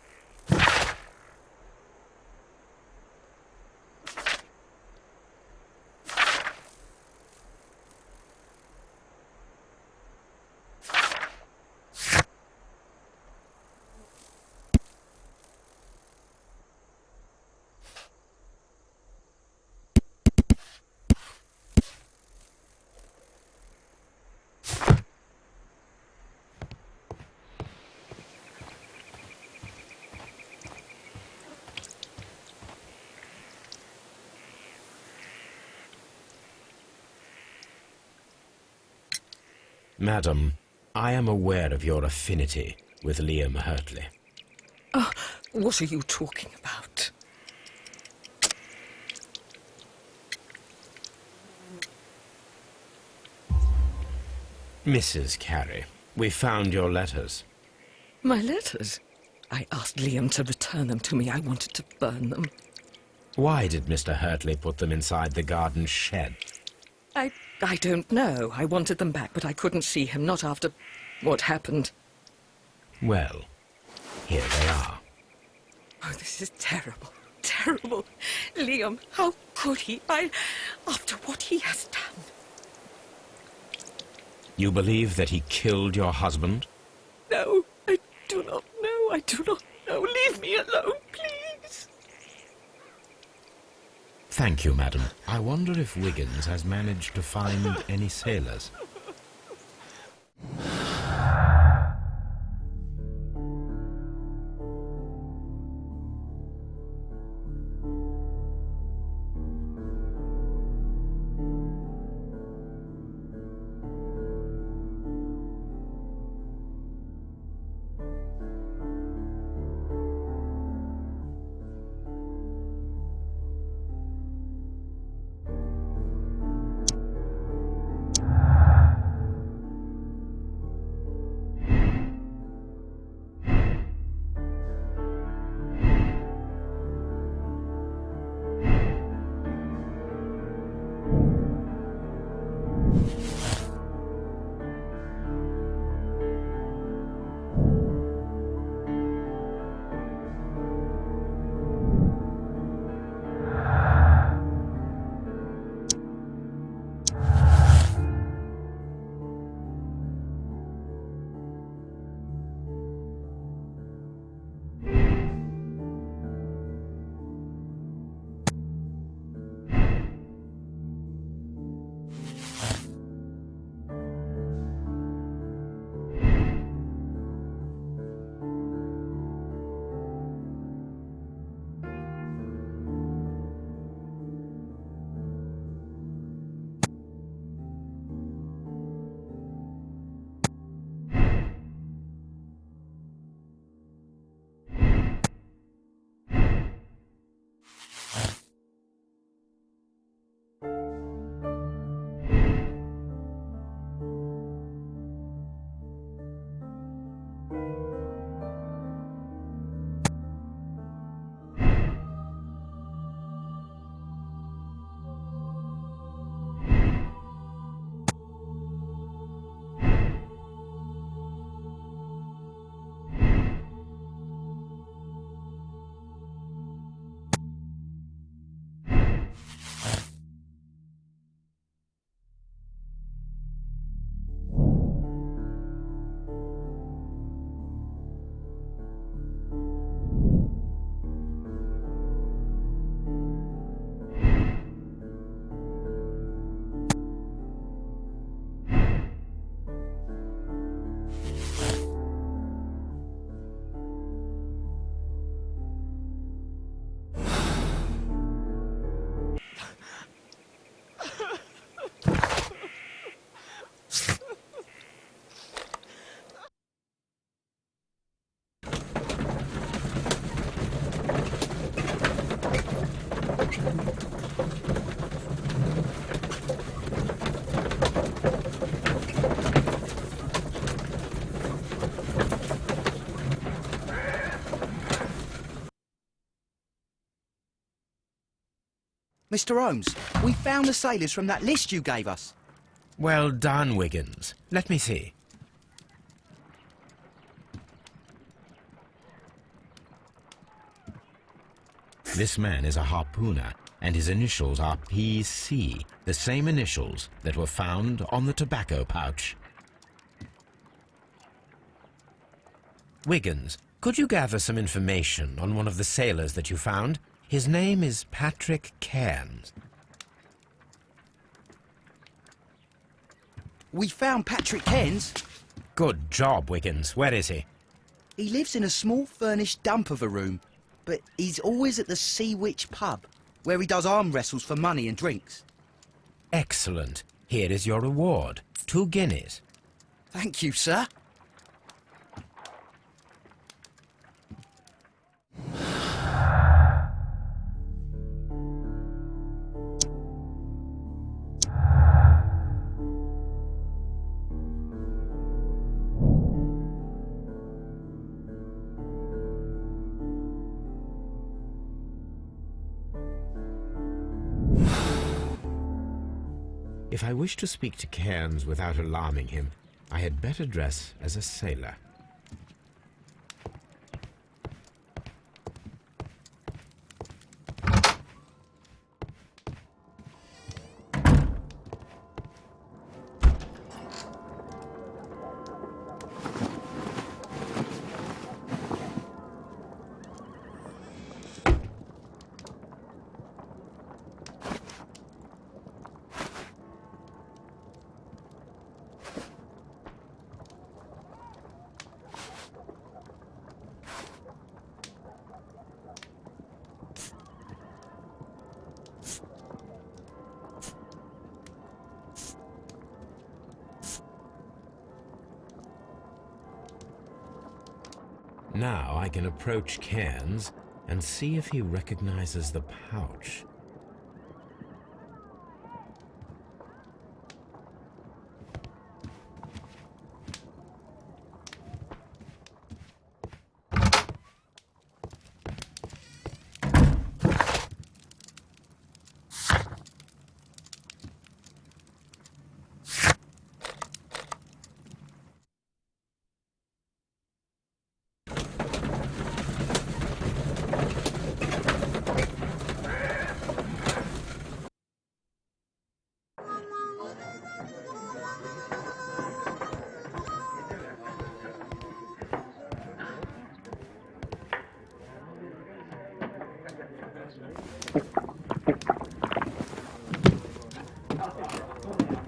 Madam, I am aware of your affinity with Liam Hurtley. What are you talking about? Mrs. Carey, we found your letters. My letters? I asked Liam to return them to me. I wanted to burn them. Why did Mr. Hurtley put them inside the garden shed? I don't know. I wanted them back, but I couldn't see him, not after what happened. Well, here they are. Oh, this is terrible. Terrible. Liam, how could he? After what he has done. You believe that he killed your husband? No, I do not know. I do not know. Leave me alone, please. Thank you, madam. I wonder if Wiggins has managed to find any sailors. Mr. Holmes, we found the sailors from that list you gave us. Well done, Wiggins. Let me see. This man is a harpooner, and his initials are PC, the same initials that were found on the tobacco pouch. Wiggins, could you gather some information on one of the sailors that you found? His name is Patrick Cairns. We found Patrick Cairns. Good job, Wiggins. Where is he? He lives in a small furnished dump of a room, but he's always at the Sea Witch pub, where he does arm wrestles for money and drinks. Excellent. Here is your reward. 2 guineas. Thank you, sir. If I wish to speak to Cairns without alarming him, I had better dress as a sailor. Now I can approach Cairns and see if he recognizes the pouch.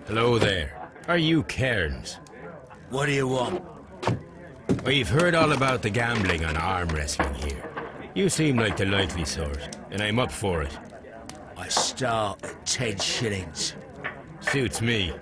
Hello there. Are you Cairns? What do you want? We've heard all about the gambling and arm wrestling here. You seem like the likely sort, and I'm up for it. I start at 10 shillings. Suits me.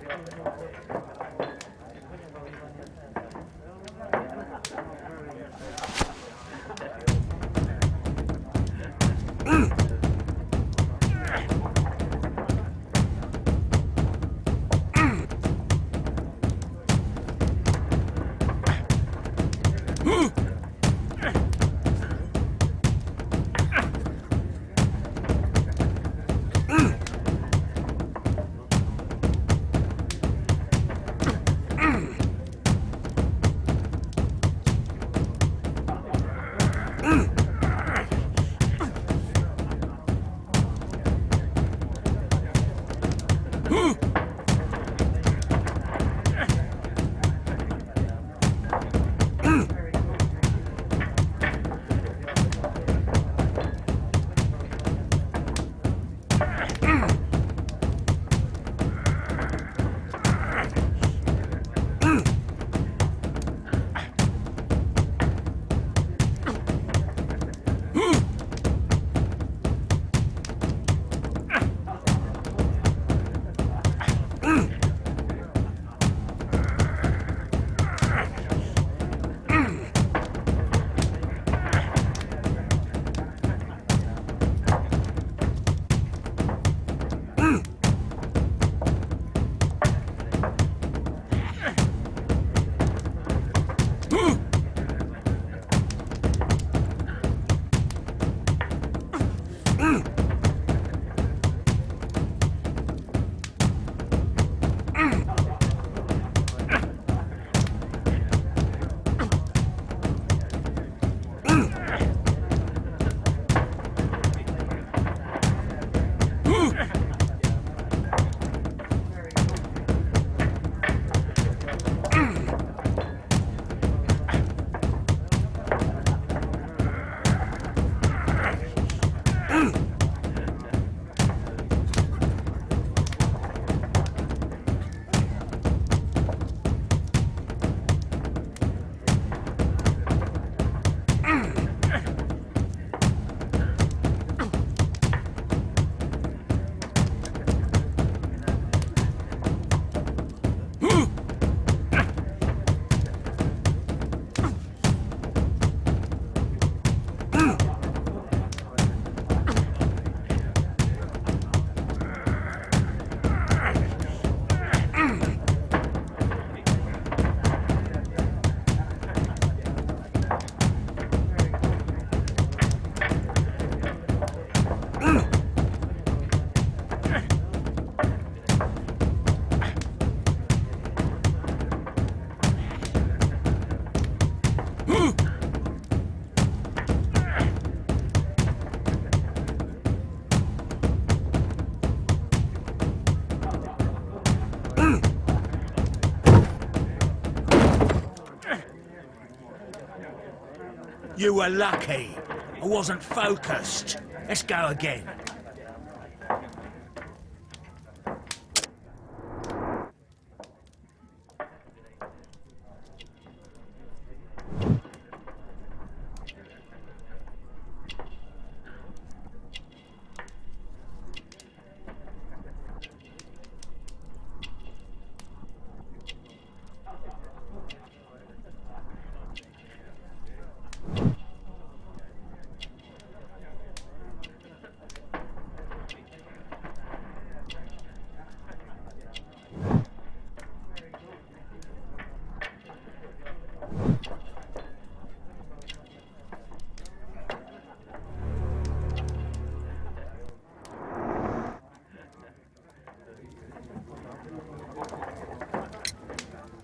You were lucky. I wasn't focused. Let's go again.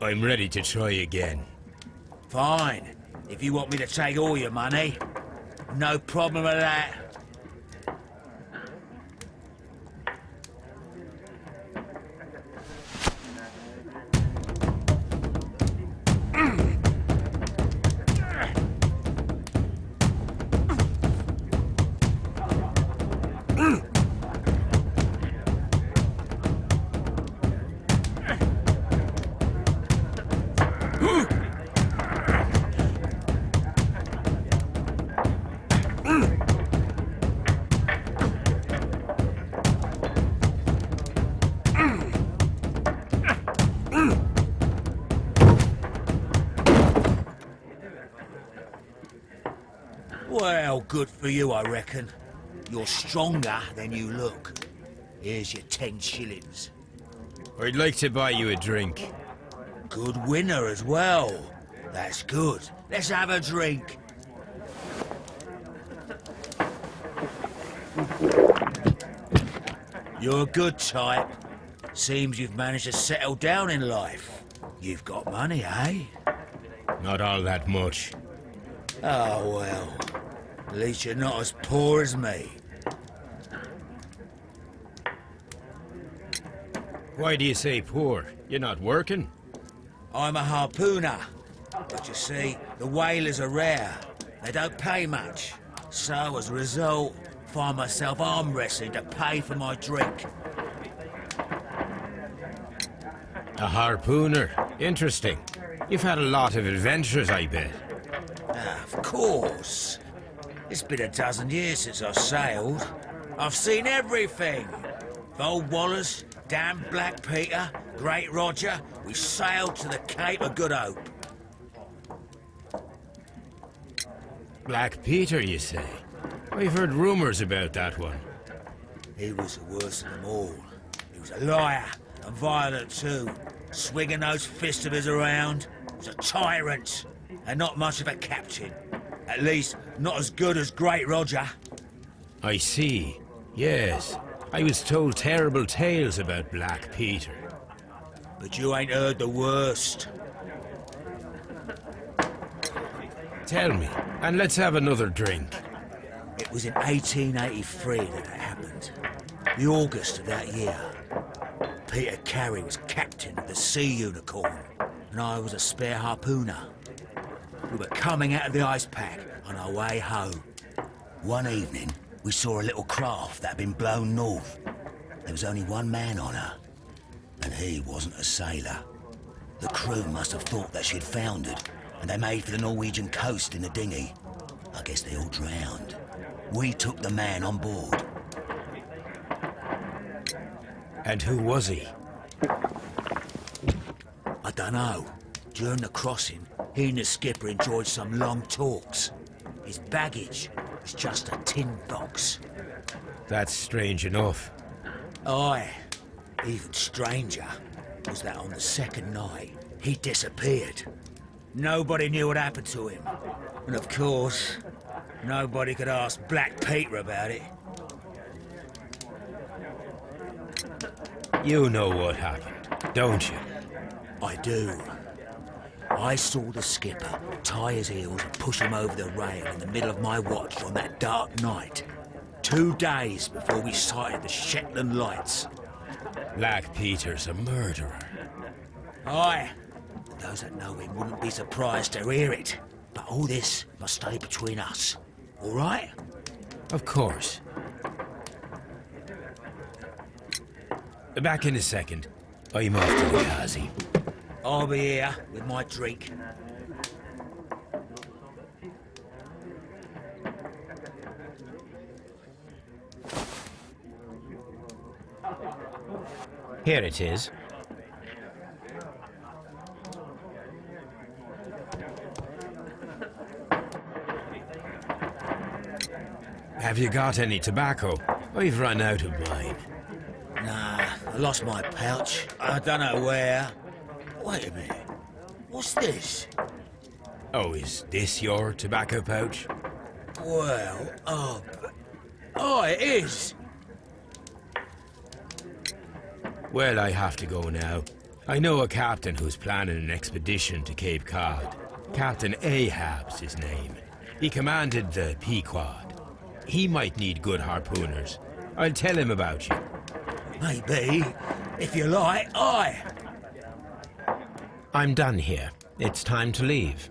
I'm ready to try again. Fine. If you want me to take all your money, no problem with that. Well, good for you, I reckon. You're stronger than you look. Here's your 10 shillings. I'd like to buy you a drink. Good winner as well. That's good. Let's have a drink. You're a good type. Seems you've managed to settle down in life. You've got money, eh? Not all that much. Oh, well. At least you're not as poor as me. Why do you say poor? You're not working? I'm a harpooner. But you see, the whalers are rare. They don't pay much. So, as a result, find myself arm wrestling to pay for my drink. A harpooner. Interesting. You've had a lot of adventures, I bet. Of course. It's been a dozen years since I've sailed. I've seen everything. Old Wallace, damn Black Peter, Great Roger, we sailed to the Cape of Good Hope. Black Peter, you say? I've heard rumours about that one. He was the worst of them all. He was a liar, and violent too. Swinging those fists of his around. He was a tyrant, and not much of a captain. At least, not as good as Great Roger. I see. Yes. I was told terrible tales about Black Peter. But you ain't heard the worst. Tell me, and let's have another drink. It was in 1883 that it happened. The August of that year. Peter Carey was captain of the Sea Unicorn, and I was a spare harpooner. We were coming out of the ice pack on our way home. One evening, we saw a little craft that had been blown north. There was only one man on her, and he wasn't a sailor. The crew must have thought that she'd foundered, and they made for the Norwegian coast in the dinghy. I guess they all drowned. We took the man on board. And who was he? I dunno. During the crossing, he and the skipper enjoyed some long talks. His baggage was just a tin box. That's strange enough. Aye. Even stranger was that on the second night, he disappeared. Nobody knew what happened to him. And of course, nobody could ask Black Peter about it. You know what happened, don't you? I do. I saw the skipper tie his heels and push him over the rail in the middle of my watch on that dark night. 2 days before we sighted the Shetland lights. Black Peter's a murderer. Aye. Those that know him wouldn't be surprised to hear it. But all this must stay between us, all right? Of course. Back in a second. I'm off to the Ghazi. I'll be here with my drink. Here it is. Have you got any tobacco? I've run out of mine. Nah, I lost my pouch. I don't know where. Wait a minute. What's this? Oh, is this your tobacco pouch? Well, oh, it is. Well, I have to go now. I know a captain who's planning an expedition to Cape Cod. Captain Ahab's his name. He commanded the Pequod. He might need good harpooners. I'll tell him about you. Maybe. If you like, aye. I'm done here. It's time to leave.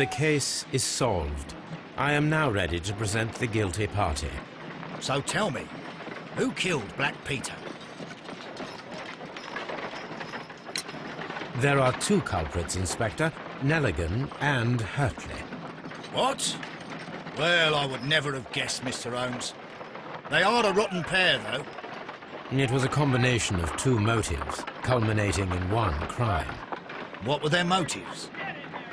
The case is solved. I am now ready to present the guilty party. So tell me, who killed Black Peter? There are two culprits, Inspector, Nelligan and Hurtley. What? Well, I would never have guessed, Mr. Holmes. They are a rotten pair, though. It was a combination of two motives, culminating in one crime. What were their motives?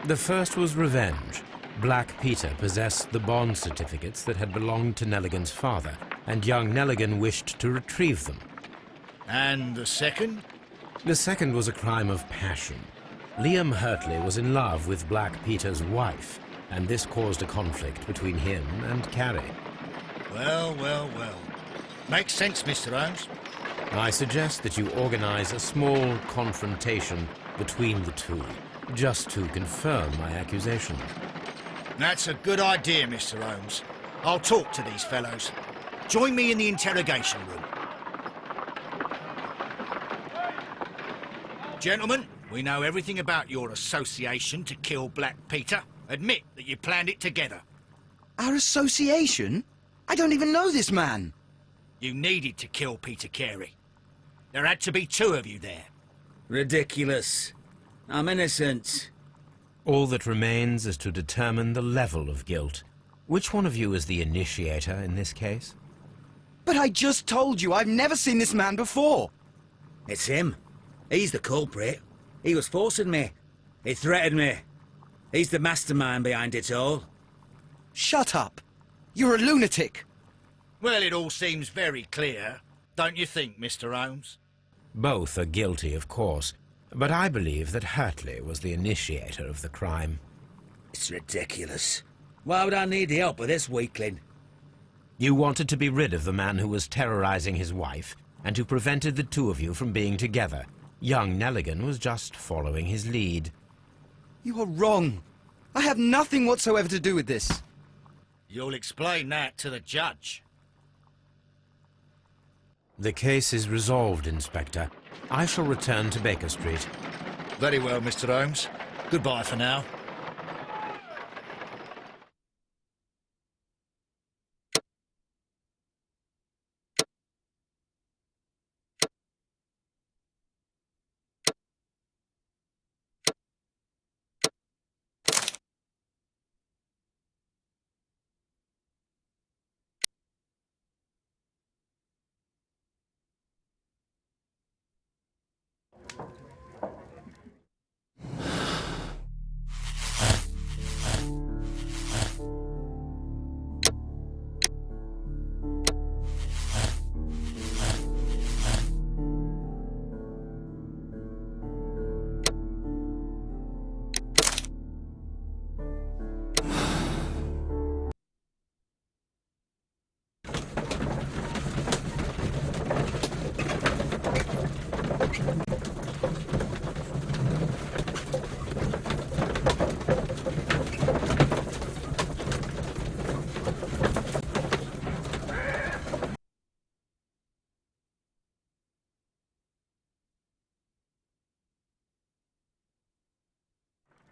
The first was revenge. Black Peter possessed the bond certificates that had belonged to Nelligan's father, and young Nelligan wished to retrieve them. And the second? The second was a crime of passion. Liam Hurtley was in love with Black Peter's wife, and this caused a conflict between him and Carrie. Well, well, well. Makes sense, Mr. Holmes. I suggest that you organize a small confrontation between the two, just to confirm my accusation. That's a good idea, Mr. Holmes. I'll talk to these fellows. Join me in the interrogation room. Gentlemen, we know everything about your association to kill Black Peter. Admit that you planned it together. Our association? I don't even know this man. You needed to kill Peter Carey. There had to be two of you there. Ridiculous. I'm innocent. All that remains is to determine the level of guilt. Which one of you is the initiator in this case? But I just told you I've never seen this man before. It's him. He's the culprit. He was forcing me. He threatened me. He's the mastermind behind it all. Shut up. You're a lunatic. Well, it all seems very clear, don't you think, Mr. Holmes? Both are guilty, of course, but I believe that Hurtley was the initiator of the crime. It's ridiculous. Why would I need the help of this weakling? You wanted to be rid of the man who was terrorizing his wife, and who prevented the two of you from being together. Young Nelligan was just following his lead. You are wrong. I have nothing whatsoever to do with this. You'll explain that to the judge. The case is resolved, Inspector. I shall return to Baker Street. Very well, Mr. Holmes. Goodbye for now.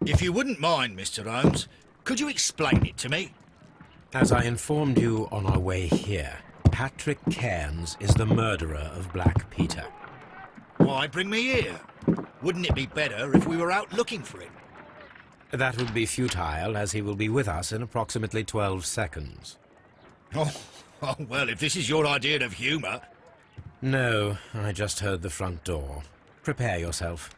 If you wouldn't mind, Mr. Holmes, could you explain it to me? As I informed you on our way here, Patrick Cairns is the murderer of Black Peter. Why bring me here? Wouldn't it be better if we were out looking for him? That would be futile, as he will be with us in approximately 12 seconds. Oh, well, if this is your idea of humour... No, I just heard the front door. Prepare yourself.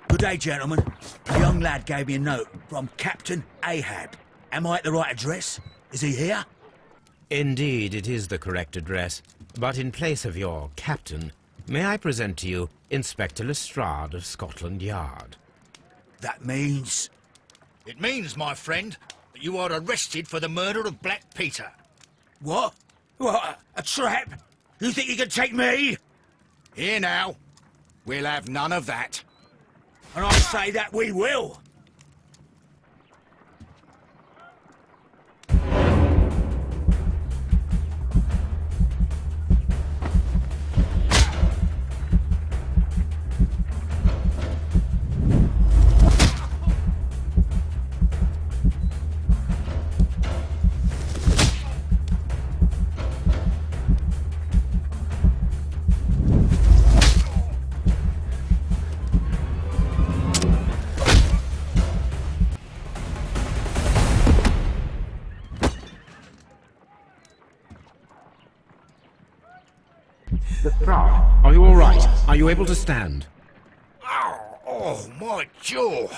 Good day, gentlemen. A young lad gave me a note from Captain Ahab. Am I at the right address? Is he here? Indeed, it is the correct address. But in place of your captain, may I present to you Inspector Lestrade of Scotland Yard? That means... It means, my friend, that you are arrested for the murder of Black Peter. What? What? A trap? You think you can take me? Here now. We'll have none of that. And I say that we will. Are you all right? Are you able to stand? Oh, my jaw.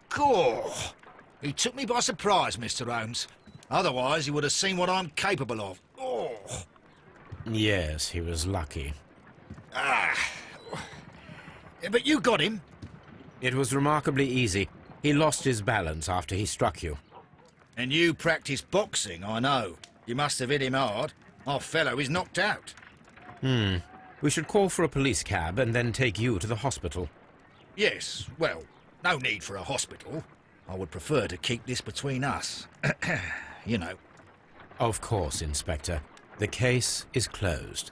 Gaw. He took me by surprise, Mr. Holmes. Otherwise, he would have seen what I'm capable of. Oh. Yes, he was lucky. But you got him. It was remarkably easy. He lost his balance after he struck you. And you practice boxing, I know. You must have hit him hard. Our fellow is knocked out. We should call for a police cab and then take you to the hospital. Yes, well, no need for a hospital. I would prefer to keep this between us. You know. Of course, Inspector. The case is closed.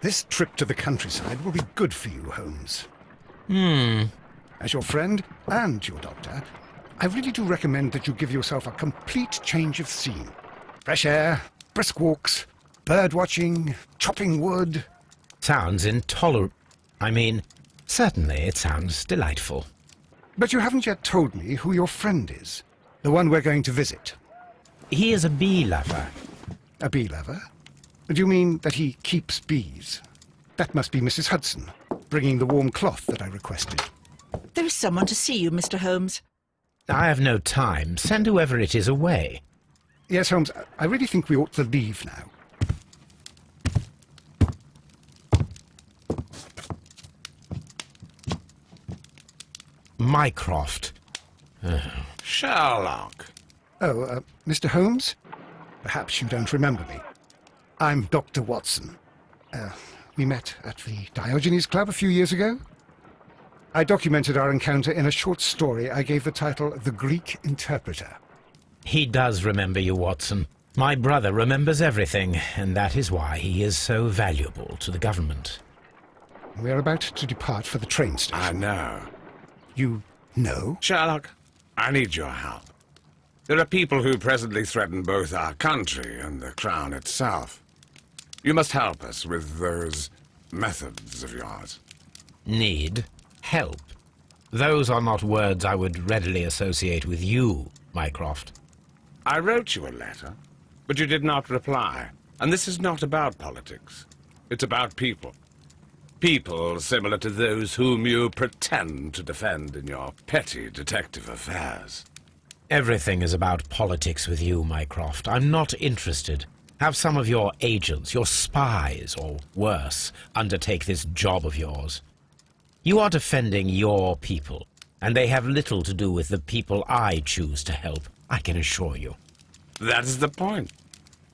This trip to the countryside will be good for you, Holmes. As your friend and your doctor, I really do recommend that you give yourself a complete change of scene. Fresh air, brisk walks, bird watching, chopping wood. Sounds intolerable. I mean, certainly it sounds delightful. But you haven't yet told me who your friend is. The one we're going to visit. He is a bee lover. A bee lover? Do you mean that he keeps bees? That must be Mrs. Hudson, bringing the warm cloth that I requested. There is someone to see you, Mr. Holmes. I have no time. Send whoever it is away. Yes, Holmes, I really think we ought to leave now. Mycroft. Sherlock. Oh, Mr. Holmes? Perhaps you don't remember me. I'm Dr. Watson. We met at the Diogenes Club a few years ago. I documented our encounter in a short story I gave the title The Greek Interpreter. He does remember you, Watson. My brother remembers everything, and that is why he is so valuable to the government. We're about to depart for the train station. I know. You know? Sherlock, I need your help. There are people who presently threaten both our country and the Crown itself. You must help us with those methods of yours. Need? Help? Those are not words I would readily associate with you, Mycroft. I wrote you a letter, but you did not reply. And this is not about politics. It's about people. People similar to those whom you pretend to defend in your petty detective affairs. Everything is about politics with you, Mycroft. I'm not interested. Have some of your agents, your spies, or worse, undertake this job of yours. You are defending your people, and they have little to do with the people I choose to help, I can assure you. That is the point.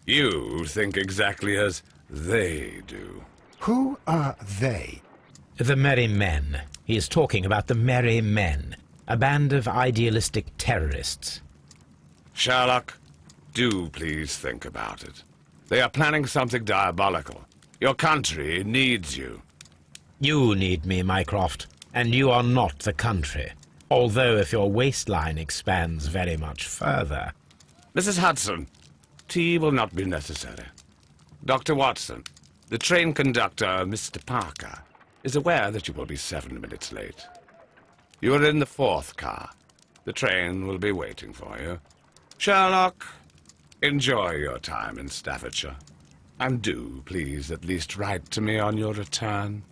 You think exactly as they do. Who are they? The Merry Men. He is talking about the Merry Men, a band of idealistic terrorists. Sherlock, do please think about it. They are planning something diabolical. Your country needs you. You need me, Mycroft, and you are not the country. Although if your waistline expands very much further... Mrs. Hudson, tea will not be necessary. Dr. Watson, the train conductor, Mr. Parker, is aware that you will be 7 minutes late. You are in the 4th car. The train will be waiting for you. Sherlock, enjoy your time in Staffordshire. And do, please, at least write to me on your return.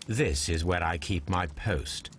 This is where I keep my post,